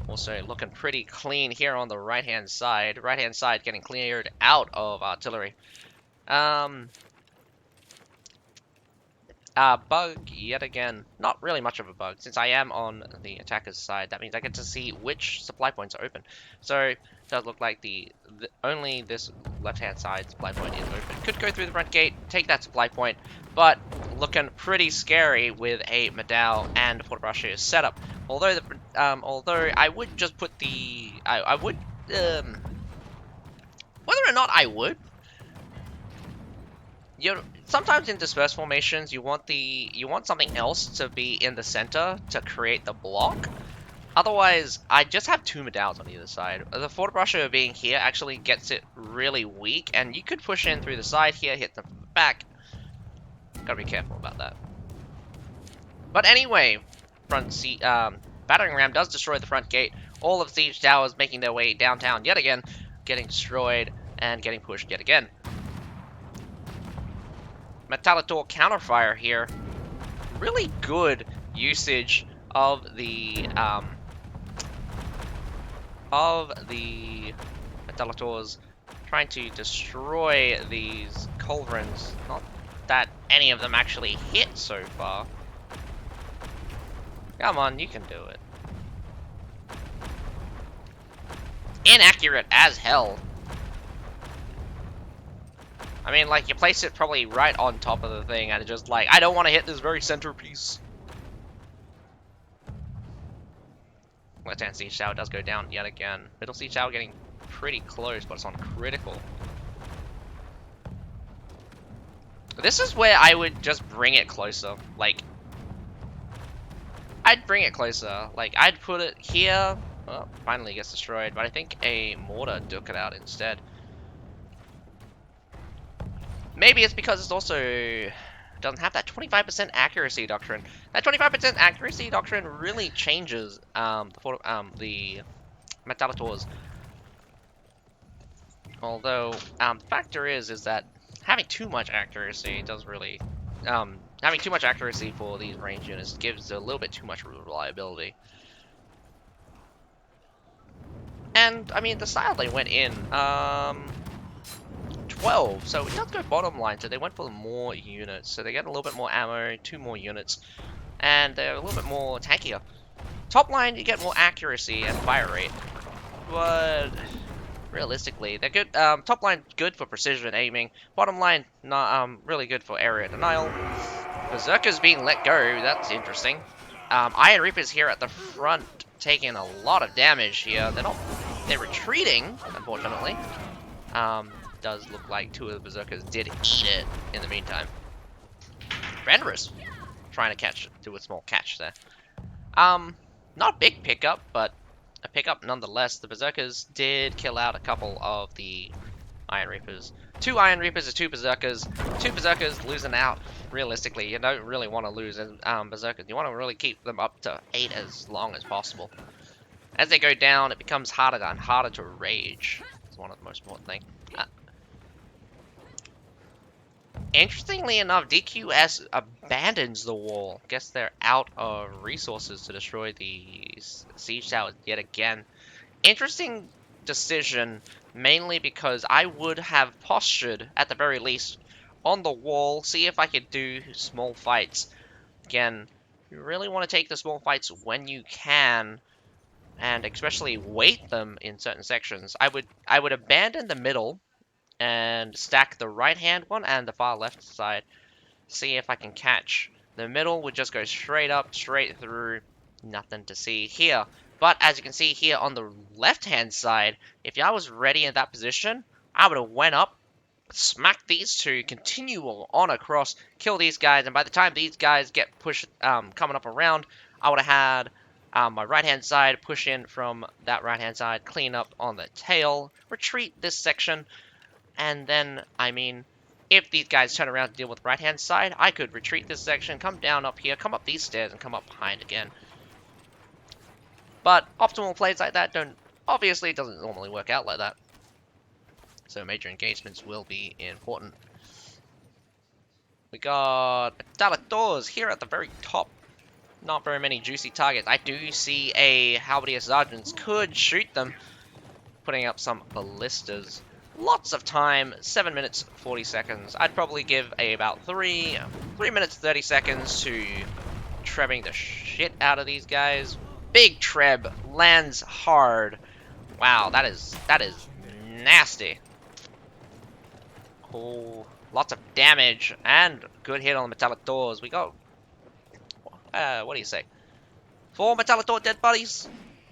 Also looking pretty clean here on the right-hand side. Right-hand side getting cleared out of artillery. Bug yet again. Not really much of a bug, since I am on the attacker's side. That means I get to see which supply points are open. So it does look like only this left-hand side supply point is open. Could go through the front gate, take that supply point, but looking pretty scary with a Medal and Fortibraccio setup. Although I would just put the whether or not I would. Sometimes in dispersed formations, you want something else to be in the center to create the block. Otherwise, I just have 2 Medals on either side. The Fortibraccio being here actually gets it really weak, and you could push in through the side here, hit them from the back. Gotta be careful about that. But anyway, battering ram does destroy the front gate. All of the siege towers making their way downtown yet again, getting destroyed and getting pushed yet again. Metallitor counterfire here. Really good usage of the Metallitors trying to destroy these culverins. Not that any of them actually hit so far. Come on, you can do it. Inaccurate as hell. I mean, like, you place it probably right on top of the thing, and it's just like, I don't want to hit this very centerpiece. Left-hand siege tower does go down yet again. Middle siege tower getting pretty close, but it's on critical. This is where I would just bring it closer. Like, I'd bring it closer. Like, I'd put it here. Oh, finally gets destroyed, but I think a mortar took it out instead. Maybe it's because it's also doesn't have that 25% accuracy doctrine. That 25% accuracy doctrine really changes the Metallitors. Although the factor is that having too much accuracy does really having too much accuracy for these range units gives a little bit too much reliability. And I mean the style they went in 12, so it does go bottom line, so they went for more units, so they get a little bit more ammo, 2 more units, and they're a little bit more tankier. Top line, you get more accuracy and fire rate, but realistically, they're good. Top line, good for precision aiming. Bottom line, not really good for area denial. Berserker's being let go, that's interesting. Iron Reapers here at the front, taking a lot of damage here. They're retreating, unfortunately. Does look like 2 of the Berserkers did eat it in the meantime. Fenris trying to do a small catch there. Not a big pickup, but a pickup nonetheless. The Berserkers did kill out a couple of the Iron Reapers. 2 Iron Reapers to 2 Berserkers. 2 Berserkers losing out. Realistically, you don't really want to lose Berserkers. You want to really keep them up to 8 as long as possible. As they go down, it becomes harder and harder to rage. It's one of the most important things. Interestingly enough, DQS abandons the wall. Guess they're out of resources to destroy the siege towers yet again. Interesting decision, mainly because I would have postured, at the very least, on the wall, see if I could do small fights. Again, you really want to take the small fights when you can, and especially wait them in certain sections. I would abandon the middle and stack the right-hand one and the far left side. See if I can catch. The middle would just go straight up, straight through. Nothing to see here. But as you can see here on the left-hand side, if I was ready in that position, I would have went up, smacked these 2, continue on across, kill these guys, and by the time these guys get pushed, coming up around, I would have had my right-hand side push in from that right-hand side, clean up on the tail, retreat this section, and then, I mean, if these guys turn around to deal with the right-hand side, I could retreat this section, come down up here, come up these stairs, and come up behind again. But optimal plays like that obviously it doesn't normally work out like that. So major engagements will be important. We got Metallitors here at the very top. Not very many juicy targets. I do see a Halberdier Sergeants could shoot them, putting up some ballistas. Lots of time, 7 minutes 40 seconds. I'd probably give about 3 minutes 30 seconds to trebbing the shit out of these guys. Big treb, lands hard. Wow, that is nasty. Oh, lots of damage and good hit on the Metallitors. We got what do you say? 4 Metallitor dead bodies?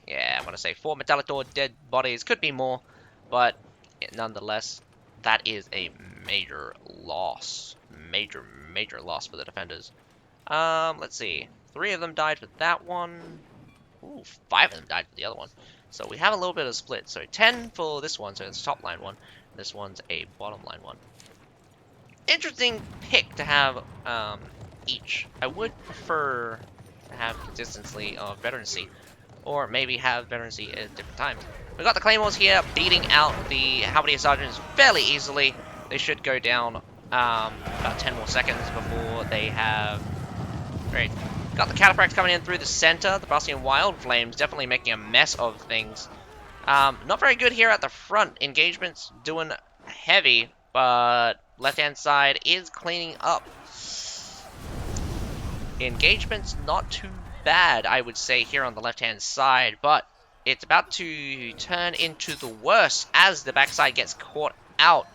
Yeah, I'm gonna say 4 Metallitor dead bodies. Could be more, but nonetheless, that is a major loss. Major loss for the defenders. Let's see. 3 of them died for that one. Ooh, 5 of them died for the other one. So we have a little bit of split. So 10 for this one, so it's a top line one. This one's a bottom line one. Interesting pick to have each. I would prefer to have consistency of veterancy, or maybe have veterancy at different times. We got the Claymores here beating out the Halberdier Sergeants fairly easily. They should go down about 10 more seconds before they have... Great. Got the Cataphracts coming in through the center. The Bastion Wild Flames definitely making a mess of things. Not very good here at the front. Engagements doing heavy, but left-hand side is cleaning up. Engagements not too bad, I would say, here on the left-hand side, but it's about to turn into the worst as the backside gets caught out.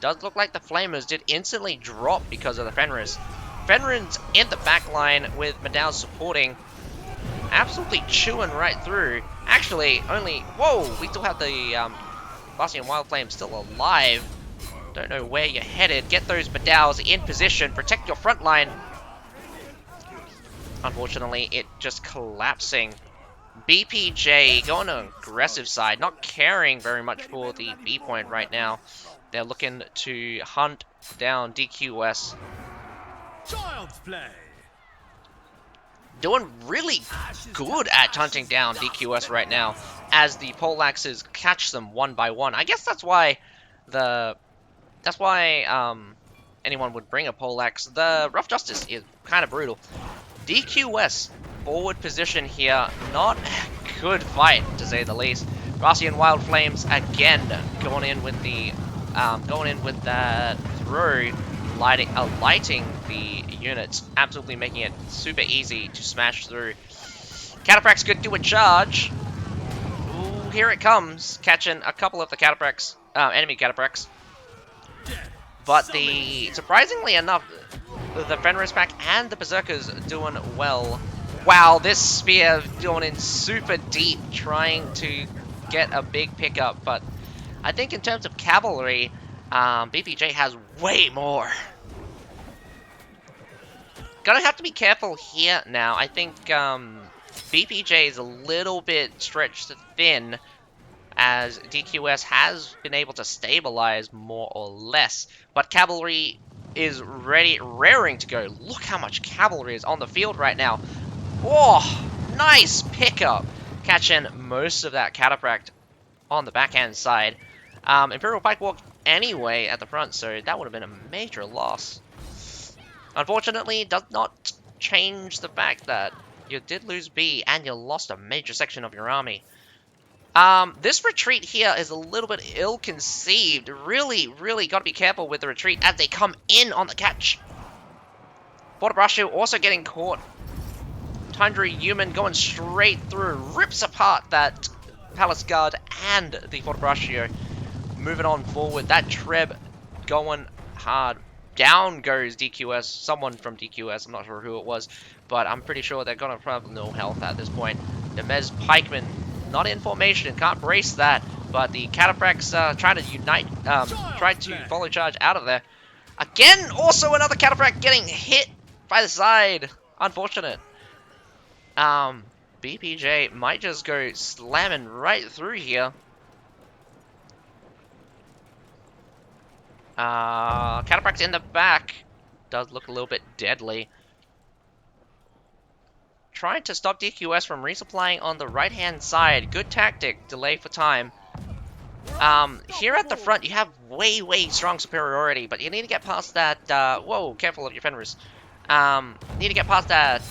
Does look like the Flamers did instantly drop because of the Fenris. Fenris in the back line with Madao supporting. Absolutely chewing right through. Actually, only... Whoa! We still have the Bastion Wild Flame still alive. Don't know where you're headed. Get those Madaos in position. Protect your front line. Unfortunately, it just collapsing. BPJ going on aggressive side, not caring very much for the B point right now. They're looking to hunt down DQS.
Child's play.
Doing really good at hunting down DQS right now, as the poleaxes catch them one by one. I guess that's why anyone would bring a poleaxe. The Rough Justice is kind of brutal. DQS forward position here, not a good fight to say the least. Rossi and Wild Flames again going in with that throw, lighting the units, absolutely making it super easy to smash through. Cataprax could do a charge. Ooh, here it comes, catching a couple of the Cataprax, enemy Cataprax. But surprisingly enough, the Fenris pack and the Berserkers doing well. Wow, this spear going in super deep, trying to get a big pickup. But I think in terms of cavalry, BPJ has way more. Gonna have to be careful here now. I think BPJ is a little bit stretched thin, as DQS has been able to stabilize more or less. But cavalry is raring to go. Look how much cavalry is on the field right now. Oh, nice pickup. Catching most of that catapract on the backhand side. Imperial Pike walked anyway at the front, so that would have been a major loss. Unfortunately, it does not change the fact that you did lose B and you lost a major section of your army. This retreat here is a little bit ill-conceived. Really got to be careful with the retreat as they come in on the catch. Fortebraccio also getting caught. Tundra Human going straight through, rips apart that Palace Guard and the Fortebraccio. Moving on forward, that Treb going hard. Down goes DQS, someone from DQS, I'm not sure who it was, but I'm pretty sure they're gonna have no health at this point. The Mez Pikemen not in formation, can't brace that, but the Cataprax trying to unite, tried to follow charge out of there. Again, also another Cataprax getting hit by the side. Unfortunate. BPJ might just go slamming right through here. Cataprax in the back. Does look a little bit deadly. Trying to stop DQS from resupplying on the right-hand side. Good tactic. Delay for time. Here at the front, you have way strong superiority, but you need to get past that, whoa, careful of your Fenris. Need to get past that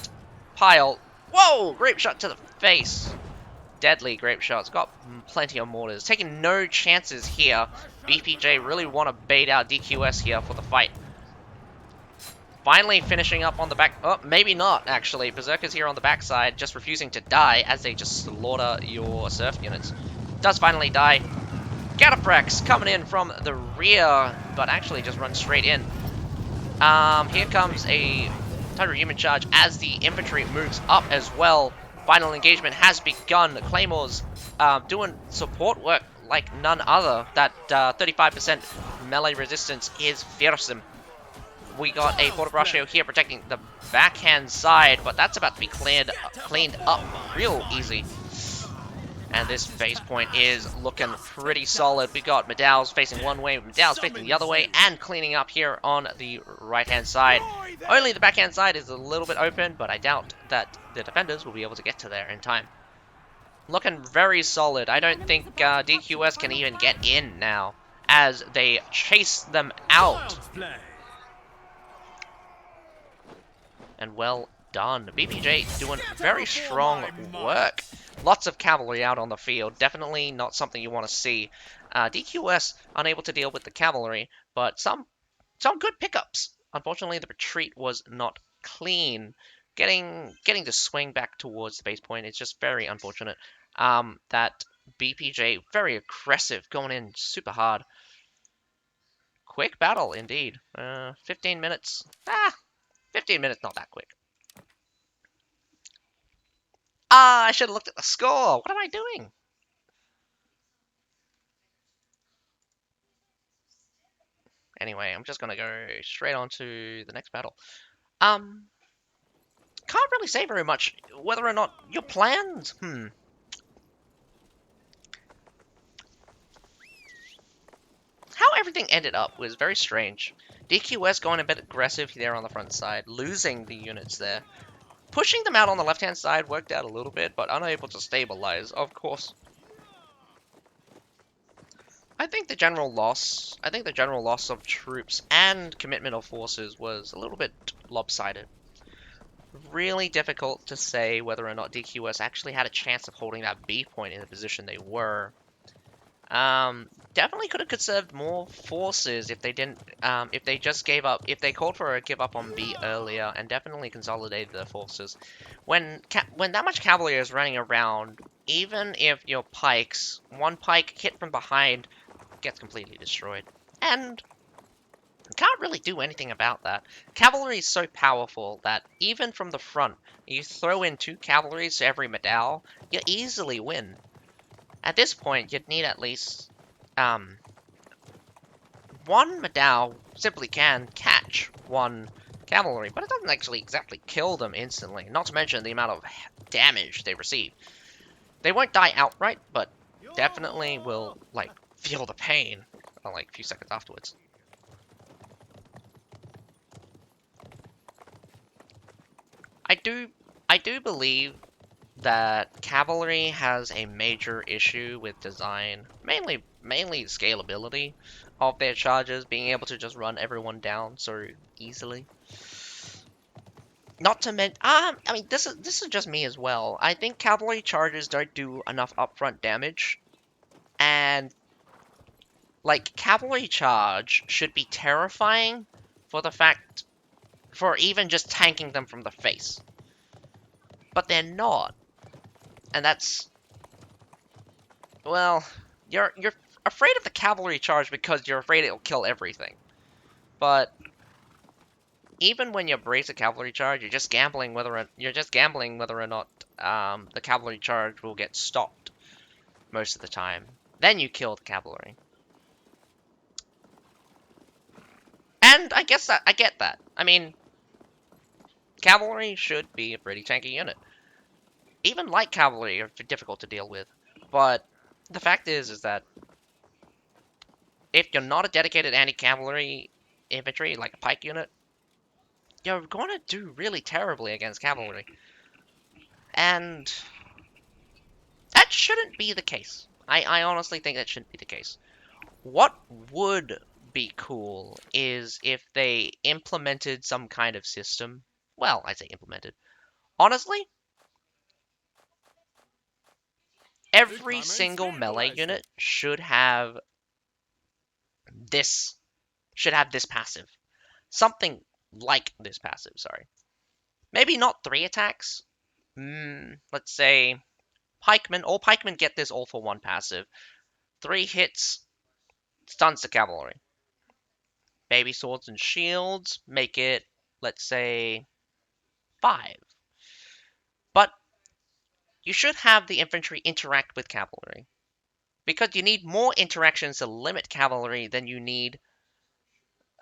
pile. Whoa, grape shot to the face. Deadly grape shots. Got plenty of mortars. Taking no chances here. BPJ really want to bait out DQS here for the fight. Finally finishing up on the back. Oh, maybe not, actually. Berserkers here on the backside, just refusing to die as they just slaughter your surf units. Does finally die. Cataprax coming in from the rear, but actually just runs straight in. Here comes a Tundra Human charge as the infantry moves up as well. Final engagement has begun. Claymores doing support work like none other. That 35% melee resistance is fearsome. We got a Fortebraccio here protecting the backhand side, but that's about to be cleaned up real easy. And this base point is looking pretty solid. We got Medal's facing one way, Medal's facing the other way, and cleaning up here on the right-hand side. Only the backhand side is a little bit open, but I doubt that the defenders will be able to get to there in time. Looking very solid. I don't think DQS can even get in now, as they chase them out. And well done. BPJ doing very strong work. Lots of cavalry out on the field. Definitely not something you want to see. DQS unable to deal with the cavalry, but some good pickups. Unfortunately, the retreat was not clean. Getting to swing back towards the base point is just very unfortunate. That BPJ very aggressive, going in super hard. Quick battle indeed. 15 minutes. 15 minutes, not that quick. I should have looked at the score. What am I doing? Anyway, I'm just going to go straight on to the next battle. Can't really say very much whether or not your plans. How everything ended up was very strange. DQS going a bit aggressive there on the front side, losing the units there. Pushing them out on the left-hand side worked out a little bit, but unable to stabilize, of course. I think the general loss of troops and commitment of forces was a little bit lopsided. Really difficult to say whether or not DQS actually had a chance of holding that B point in the position they were. Definitely could have conserved more forces if they didn't, if they just gave up, if they called for a give up on B earlier, and definitely consolidated their forces. When that much cavalry is running around, even if your pikes, one pike hit from behind, gets completely destroyed. And can't really do anything about that. Cavalry is so powerful that even from the front, you throw in 2 cavalries to every medal, you easily win. At this point, you'd need at least, 1 medal simply can catch 1 cavalry, but it doesn't actually exactly kill them instantly, not to mention the amount of damage they receive. They won't die outright, but definitely will, like, feel the pain, like, a few seconds afterwards. I do believe that cavalry has a major issue with design, mainly scalability of their charges, being able to just run everyone down so easily. Not to mention, I mean, this is just me as well. I think cavalry charges don't do enough upfront damage, and like cavalry charge should be terrifying for even just tanking them from the face, but they're not. And that's, well, you're afraid of the cavalry charge because you're afraid it'll kill everything. But even when you brace a cavalry charge, you're just gambling whether or not the cavalry charge will get stopped most of the time. Then you kill the cavalry. And I get that. I mean, cavalry should be a pretty tanky unit. Even light cavalry are difficult to deal with. But the fact is that if you're not a dedicated anti-cavalry infantry, like a pike unit, you're going to do really terribly against cavalry. And that shouldn't be the case. I honestly think that shouldn't be the case. What would be cool is if they implemented some kind of system. Well, I say implemented. Honestly, every single melee unit should have this passive. Something like this passive, sorry. Maybe not 3 attacks. Let's say pikemen. All pikemen get this all for 1 passive. 3 hits, stuns the cavalry. Baby swords and shields make it, let's say, 5. But you should have the infantry interact with cavalry. Because you need more interactions to limit cavalry than you need,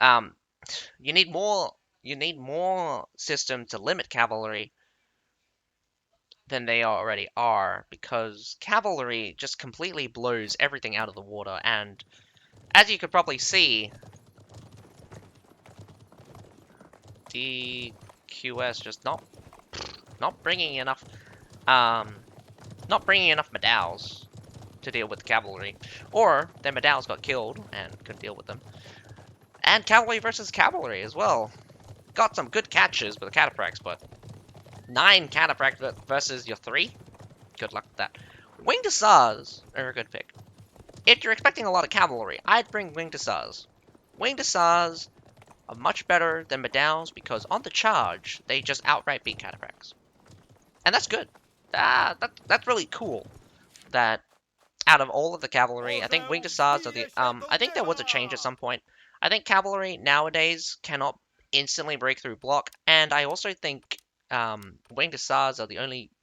you need more system to limit cavalry than they already are, because cavalry just completely blows everything out of the water, and as you could probably see, DQS just not bringing enough medals to deal with cavalry, or their medals got killed and couldn't deal with them. And cavalry versus cavalry as well. Got some good catches with the cataphracts, but 9 cataphracts versus your 3? Good luck with that. Winged Hussars are a good pick. If you're expecting a lot of cavalry, I'd bring Winged Hussars. Winged Hussars are much better than medals because on the charge, they just outright beat cataphracts. And that's good. That's really cool. That out of all of the cavalry, I think Winged Hussars are the, I think there was a change at some point. I think cavalry nowadays cannot instantly break through block, and I also think Winged Hussars are the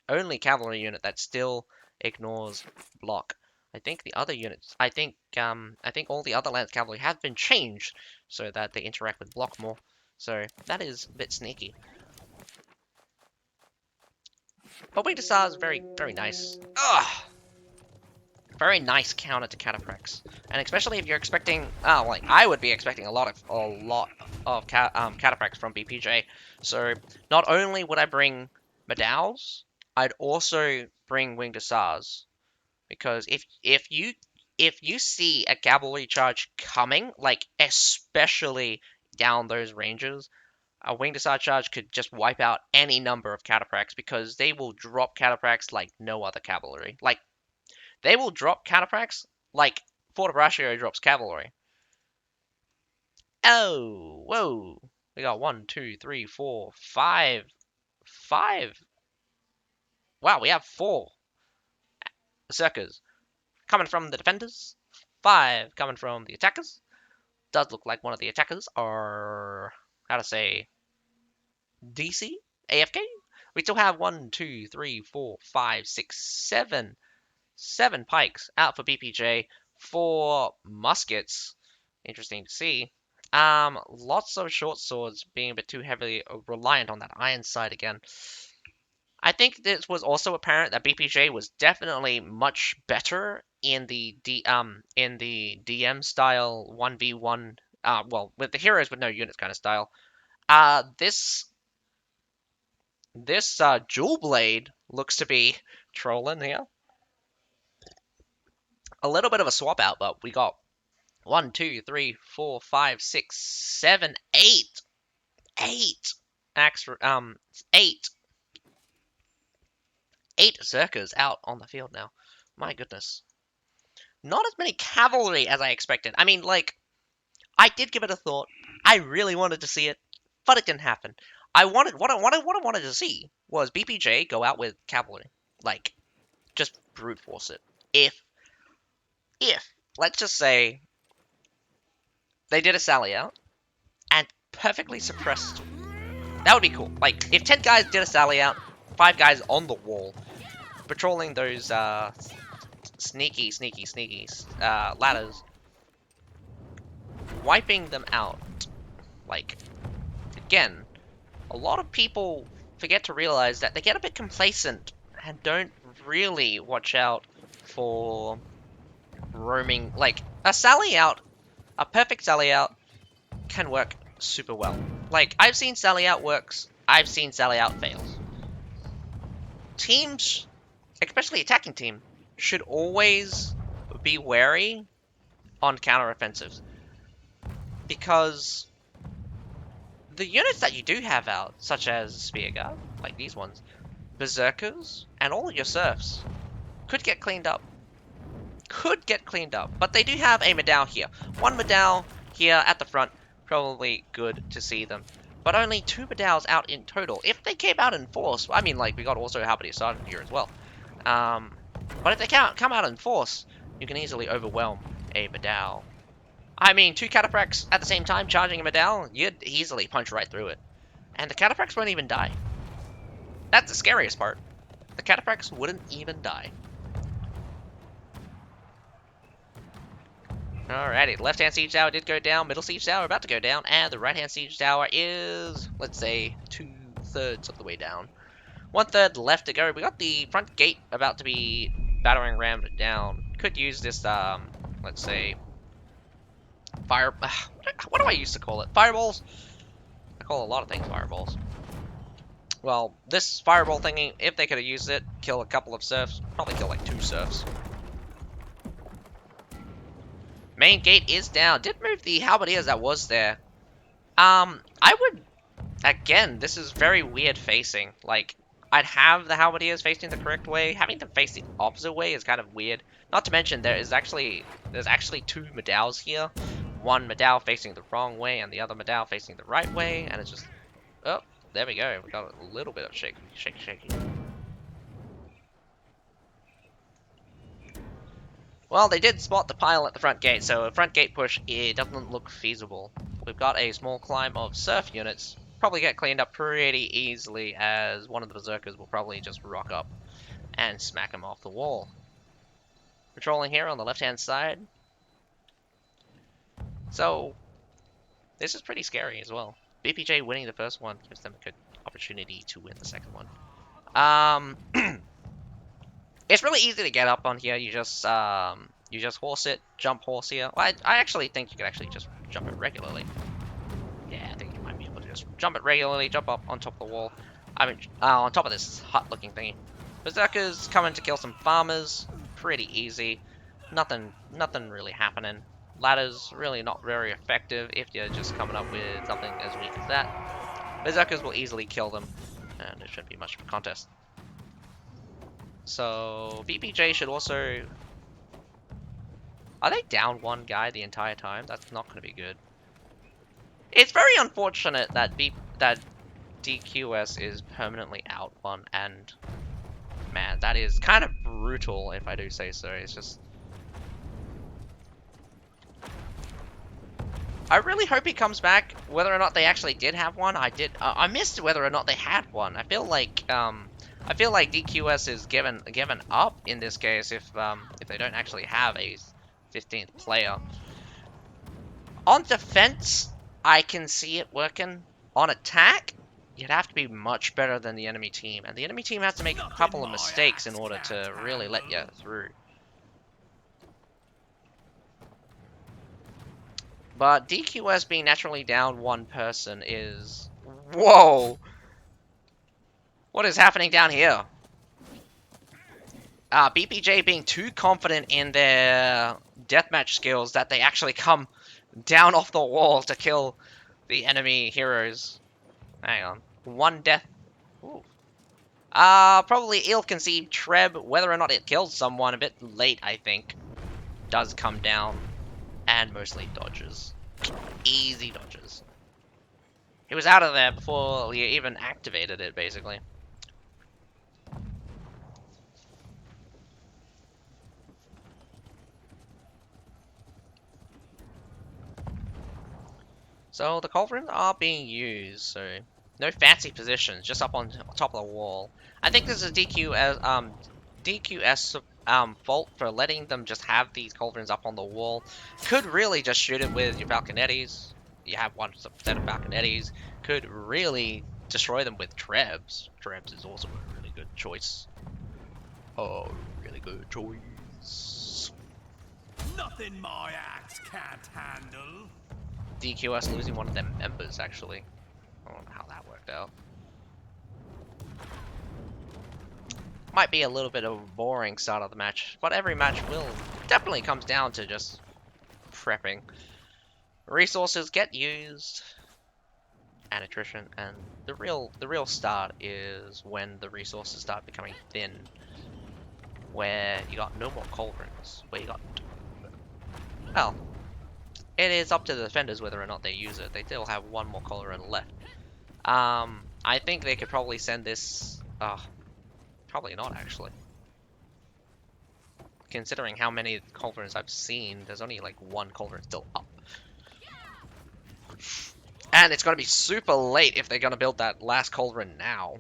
only cavalry unit that still ignores block. I think the other units, I think all the other Lance cavalry have been changed so that they interact with block more. So that is a bit sneaky. But Winged Hussars is very, very nice. Ugh! Very nice counter to Cataprex, and especially if you're expecting, like I would be expecting a lot of Cataprex from BPJ. So not only would I bring Medaus, I'd also bring Winged Hussars, because if you see a cavalry charge coming, like especially down those ranges, a Winged Hussar charge could just wipe out any number of Cataprex because they will drop Cataprex like no other cavalry. Like they will drop Cataprax like Fort Braccio drops cavalry. Oh, whoa. We got one, two, three, four, five. Five. Wow, we have four Berserkers. Coming from the defenders. Five coming from the attackers. Does look like one of the attackers are, how to say, DC? AFK? We still have one, two, three, four, five, six, seven. Seven pikes out for BPJ, four muskets. Interesting to see. Lots of short swords being a bit too heavily reliant on that iron sight again. I think this was also apparent that BPJ was definitely much better in the DM style 1v1. Well, with the heroes with no units kind of style. This Jewel Blade looks to be trolling here. A little bit of a swap out, but we got one, two, three, four, five, six, seven, eight, eight axe, eight, eight Zerkers out on the field now. My goodness, not as many cavalry as I expected. I mean, like, I did give it a thought. I really wanted to see it, but it didn't happen. What I wanted to see was BPJ go out with cavalry, like, just brute force it. If let's just say they did a sally out and perfectly suppressed. That would be cool. Like, if 10 guys did a sally out, 5 guys on the wall, patrolling those sneaky ladders, wiping them out. Like, again, a lot of people forget to realize that they get a bit complacent and don't really watch out for roaming. Like, a sally out, a perfect sally out, can work super well. Like, I've seen sally out works, I've seen sally out fails. Teams, especially attacking team, should always be wary on counteroffensives, because the units that you do have out, such as Spear Guard, like these ones, Berserkers, and all of your Serfs, could get cleaned up. Could get cleaned up, but they do have a Medal here. One Medal here at the front, probably good to see them. But only 2 Medals out in total. If they came out in force, I mean, like, we got also Halberdier Sergeant here as well. But if they can't come out in force, you can easily overwhelm a Medal. I mean, 2 Cataprax at the same time charging a Medal, you'd easily punch right through it. And the Cataprax won't even die. That's the scariest part. The Cataprax wouldn't even die. Alrighty, the left-hand siege tower did go down, middle siege tower about to go down, and the right-hand siege tower is, let's say, 2/3 of the way down. 1/3 left to go. We got the front gate about to be battering rammed down. Could use this, let's say, fire... what do I used to call it? Fireballs? I call a lot of things fireballs. Well, this fireball thingy, if they could have used it, kill a couple of serfs, probably kill like 2 serfs. Main gate is down. Did move the halberdiers that was there. I would... Again, this is very weird facing. Like, I'd have the halberdiers facing the correct way. Having them face the opposite way is kind of weird. Not to mention, there's actually 2 Medals here. One Medal facing the wrong way, and the other Medal facing the right way. And it's just... Oh, there we go. We got a little bit of shaky. Well, they did spot the pile at the front gate, so a front gate push, it doesn't look feasible. We've got a small climb of surf units. Probably get cleaned up pretty easily, as one of the berserkers will probably just rock up and smack him off the wall. Patrolling here on the left-hand side. So, this is pretty scary as well. BPJ winning the first one gives them a good opportunity to win the second one. It's really easy to get up on here. You just horse it, jump horse here. Well, I actually think you could actually just jump it regularly. Yeah, I think you might be able to just jump it regularly, jump up on top of the wall. I mean, on top of this hut-looking thingy. Berserkers coming to kill some farmers. Pretty easy. Nothing really happening. Ladders really not very effective if you're just coming up with something as weak as that. Berserkers will easily kill them, and it shouldn't be much of a contest. So BPJ should also. Are they down one guy the entire time? That's not going to be good. It's very unfortunate that DQS is permanently out one, and man, that is kind of brutal if I do say so. It's just. I really hope he comes back. Whether or not they actually did have one, I missed whether or not they had one. I feel like DQS is given up in this case if they don't actually have a 15th player. On defense, I can see it working. On attack, you'd have to be much better than the enemy team, and the enemy team has to make a couple of mistakes in order to really let you through. But DQS being naturally down one person is... Whoa! What is happening down here? BPJ being too confident in their deathmatch skills that they actually come down off the wall to kill the enemy heroes. Hang on. One death. Ooh. Probably ill-conceived Treb. Whether or not it kills someone a bit late, I think, does come down. And mostly dodges. Easy dodges. He was out of there before you even activated it, basically. So the culverins are being used, so no fancy positions, just up on top of the wall. I think this is DQS fault for letting them just have these culverins up on the wall. Could really just shoot it with your Falconettis. You have one set of Falconettis. Could really destroy them with Trebs. Trebs is also a really good choice. Oh, really good choice.
Nothing my axe can't handle.
DQS losing one of their members, actually. I don't know how that worked out. Might be a little bit of a boring start of the match, but every match will definitely comes down to just prepping. Resources get used, and attrition, and the real start is when the resources start becoming thin, where you got no more culverins, where you got, well, it is up to the defenders whether or not they use it. They still have one more culverin left. I think they could probably send this, probably not actually. Considering how many culverins I've seen, there's only like one culverin still up. And it's going to be super late if they're going to build that last culverin now.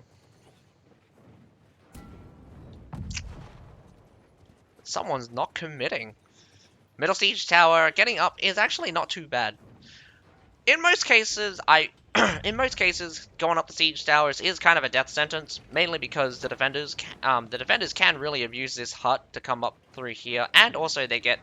Someone's not committing. Middle siege tower getting up is actually not too bad. In most cases, going up the siege towers is kind of a death sentence, mainly because the defenders can really abuse this hut to come up through here, and also they get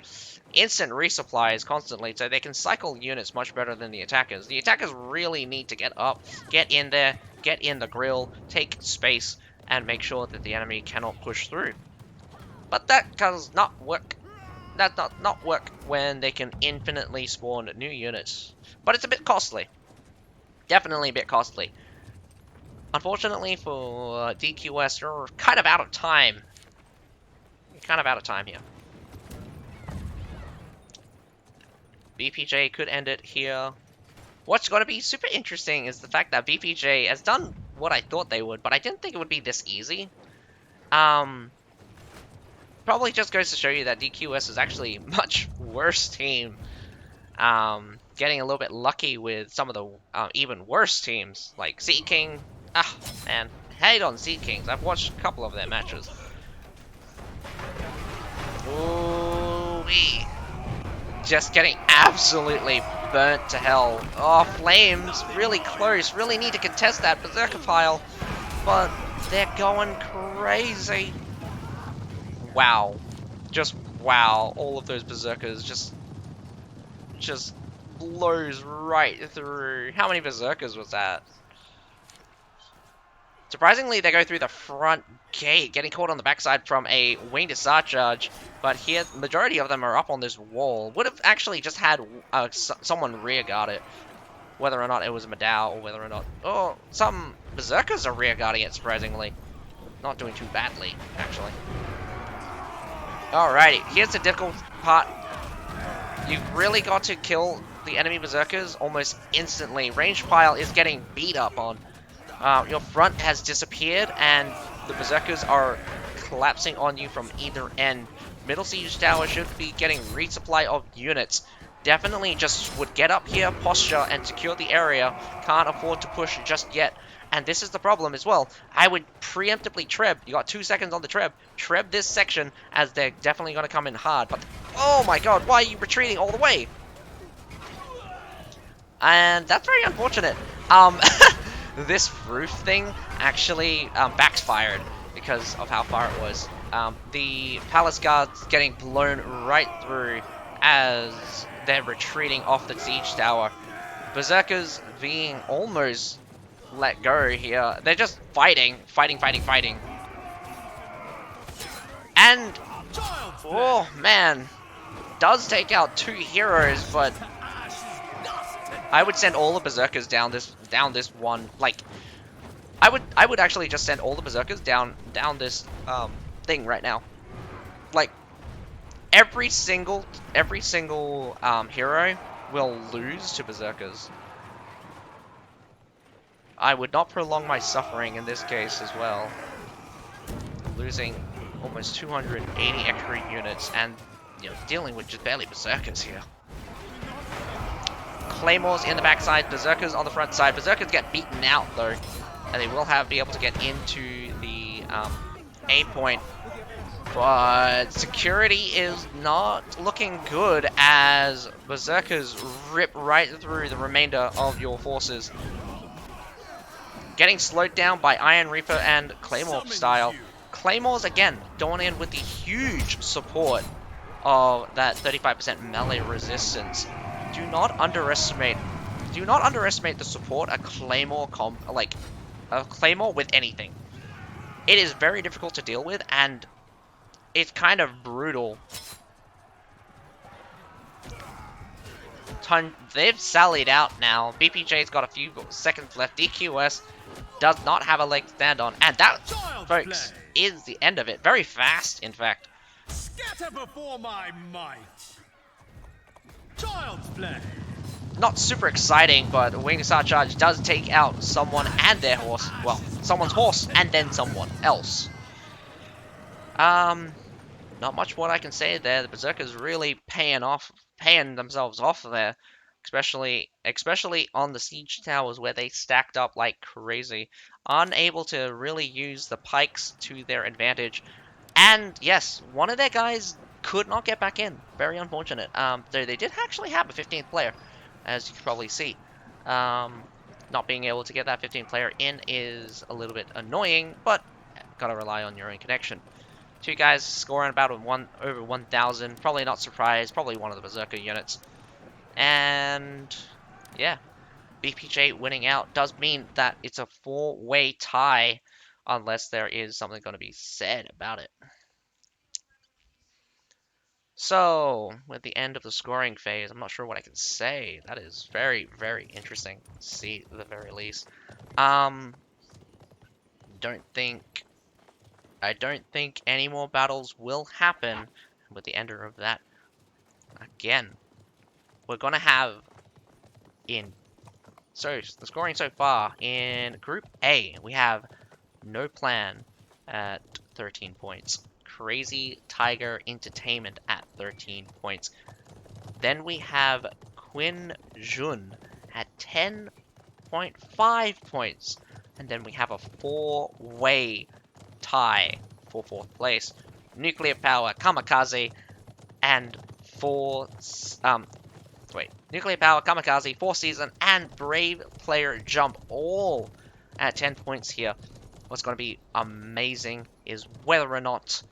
instant resupplies constantly, so they can cycle units much better than the attackers. The attackers really need to get up, get in there, get in the grill, take space, and make sure that the enemy cannot push through. But that does not work. That does not work when they can infinitely spawn new units. But it's a bit costly. Definitely a bit costly. Unfortunately for DQS, you're kind of out of time. You're kind of out of time here. BPJ could end it here. What's going to be super interesting is the fact that BPJ has done what I thought they would, but I didn't think it would be this easy. Probably just goes to show you that DQS is actually a much worse team. Getting a little bit lucky with some of the even worse teams, like Sea King. Ah, man, hate on Sea Kings. I've watched a couple of their matches. Ooh-wee. Just getting absolutely burnt to hell. Oh, Flames, really close. Really need to contest that Berserker pile, but they're going crazy. wow. Just wow. All of those berserkers just blows right through. How many berserkers was that? Surprisingly, they go through the front gate, getting caught on the backside from a winged assert charge. But here, majority of them are up on this wall. Would have actually just had someone rear guard it. Whether or not it was a Madao, or whether or not... Oh, some berserkers are rear guarding it, surprisingly. Not doing too badly, actually. Alrighty, here's the difficult part. You've really got to kill the enemy berserkers almost instantly. Range pile is getting beat up on. Your front has disappeared, and the berserkers are collapsing on you from either end. Middle siege tower should be getting resupply of units. Definitely just would get up here, posture, and secure the area. Can't afford to push just yet. And this is the problem as well. I would preemptively treb. You got 2 seconds on the treb. Treb this section, as they're definitely going to come in hard. But, oh my god, why are you retreating all the way? And that's very unfortunate. This roof thing actually backfired because of how far it was. The palace guards getting blown right through as they're retreating off the siege tower. Berserkers being almost let go here. They're just fighting. And, oh man, does take out 2 heroes, but I would send all the berserkers down this one. Like, I would actually just send all the berserkers down this thing right now. Like, every single hero will lose to berserkers. I would not prolong my suffering in this case as well. Losing almost 280 extra units and, you know, dealing with just barely berserkers here. Claymores in the backside, berserkers on the front side. Berserkers get beaten out though, and they will be able to get into the A point. But security is not looking good as berserkers rip right through the remainder of your forces. Getting slowed down by Iron Reaper and Claymore style. Claymores again going in with the huge support of that 35% melee resistance. Do not underestimate the support a Claymore with anything. It is very difficult to deal with, and it's kind of brutal. They've sallied out now. BPJ's got a few seconds left. DQS does not have a leg to stand on. And that, folks, is the end of it. Very fast, in fact.
Scatter before my might. Child's play.
Not super exciting, but Winged Assert Charge does take out someone and their horse. Well, someone's horse and then someone else. Not much what I can say there. The Berserkers really paying themselves off there. Especially on the siege towers where they stacked up like crazy. Unable to really use the pikes to their advantage. And yes, one of their guys could not get back in. Very unfortunate. Though they did actually have a 15th player, as you can probably see. Not being able to get that 15th player in is a little bit annoying, but gotta rely on your own connection. 2 guys scoring about over 1,000. Probably not surprised. Probably one of the Berserker units. And yeah, BPJ winning out does mean that it's a 4-way tie, unless there is something going to be said about it. So, with the end of the scoring phase, I'm not sure what I can say. That is very, very interesting to see, at the very least. I don't think any more battles will happen with the end of that. Again, we're gonna have the scoring so far in Group A, we have No Plan at 13 points. Crazy Tiger Entertainment at 13 points. Then we have Quinn Jun at 10.5 points. And then we have a 4-way tie for 4th place. Nuclear Power, Kamikaze, and Nuclear Power, Kamikaze, 4 Season, and BravePlayerJump all at 10 points here. What's going to be amazing is whether or not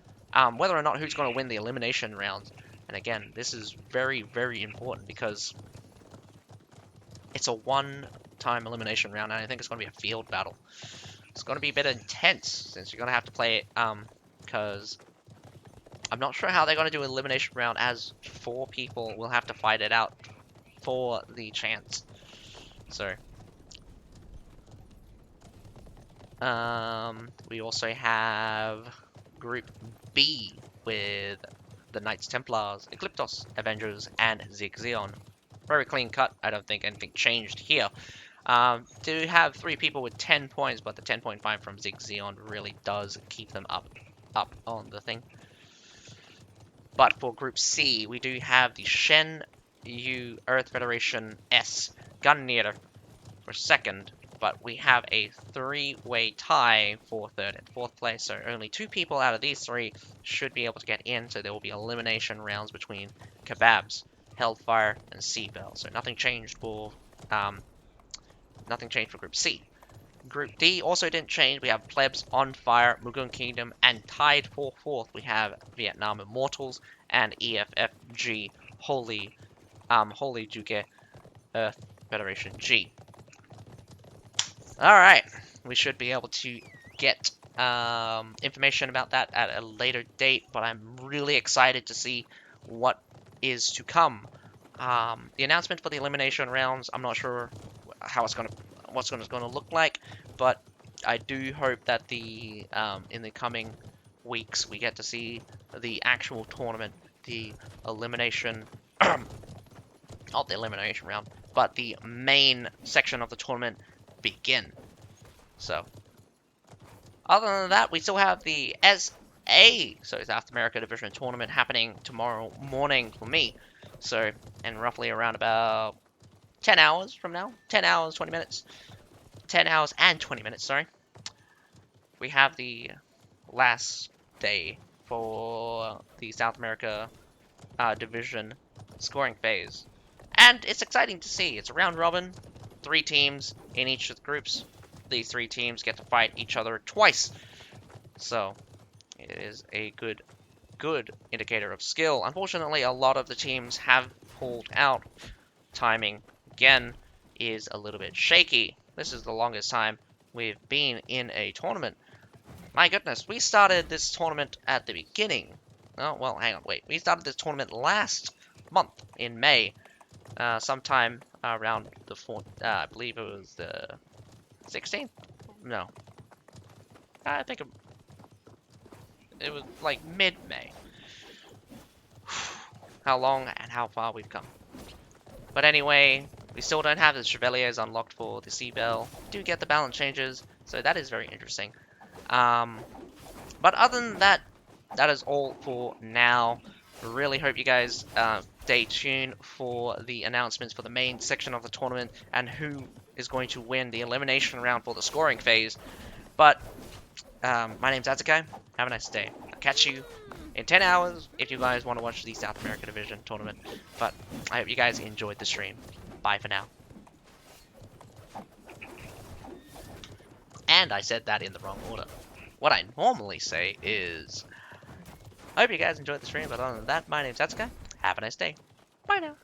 whether or not who's going to win the elimination rounds. And again, this is very, very important because it's a one-time elimination round, and I think it's going to be a field battle. It's going to be a bit intense since you're going to have to play it, because I'm not sure how they're going to do an elimination round, as 4 people will have to fight it out for the chance. So, we also have Group B with the Knights Templars, Ecliptos, Avengers, and Zigzeon. Very clean cut. I don't think anything changed here. Do have 3 people with 10 points, but the 10.5 from Zigzeon really does keep them up on the thing. But for Group C, we do have the Shen Yu Earth Federation S Gunneer for second, but we have a 3-way tie for third and fourth place, so only 2 people out of these 3 should be able to get in, so there will be elimination rounds between Kebabs, Hellfire, and CBL. So nothing changed for Group C. Group D also didn't change. We have Plebs, On Fire, Mugun Kingdom, and tied for fourth we have Vietnam Immortals and EFFG Holy Juke Earth Federation G. Alright, we should be able to get information about that at a later date, but I'm really excited to see what is to come. The announcement for the elimination rounds, I'm not sure how it's what's going to look like, but I do hope that the in the coming weeks we get to see the actual tournament, the elimination, not the elimination round, but the main section of the tournament begin. So, other than that, we still have the SA, so South America Division Tournament, happening tomorrow morning for me. So, and roughly around about 10 hours from now. 10 hours, 20 minutes. 10 hours and 20 minutes, sorry. We have the last day for the South America Division scoring phase. And it's exciting to see. It's a round robin. 3 teams in each of the groups. These 3 teams get to fight each other twice. So, it is a good indicator of skill. Unfortunately, a lot of the teams have pulled out. Timing, again, is a little bit shaky. This is the longest time we've been in a tournament. My goodness, we started this tournament at the beginning. Oh, well, hang on, wait. We started this tournament last month in May. Sometime around the 4th, I believe it was the 16th? No. I think it was like mid-May. How long and how far we've come. But anyway, we still don't have the Chevaliers unlocked for the CBL. We do get the balance changes, so that is very interesting. But other than that, that is all for now. Really hope you guys stay tuned for the announcements for the main section of the tournament and who is going to win the elimination round for the scoring phase. But my name's Azukai. Have a nice day. I'll catch you in 10 hours if you guys want to watch the South America Division tournament. But I hope you guys enjoyed the stream. Bye for now. And I said that in the wrong order. What I normally say is, I hope you guys enjoyed the stream, but other than that, my name's Atsuka. Have a nice day. Bye now.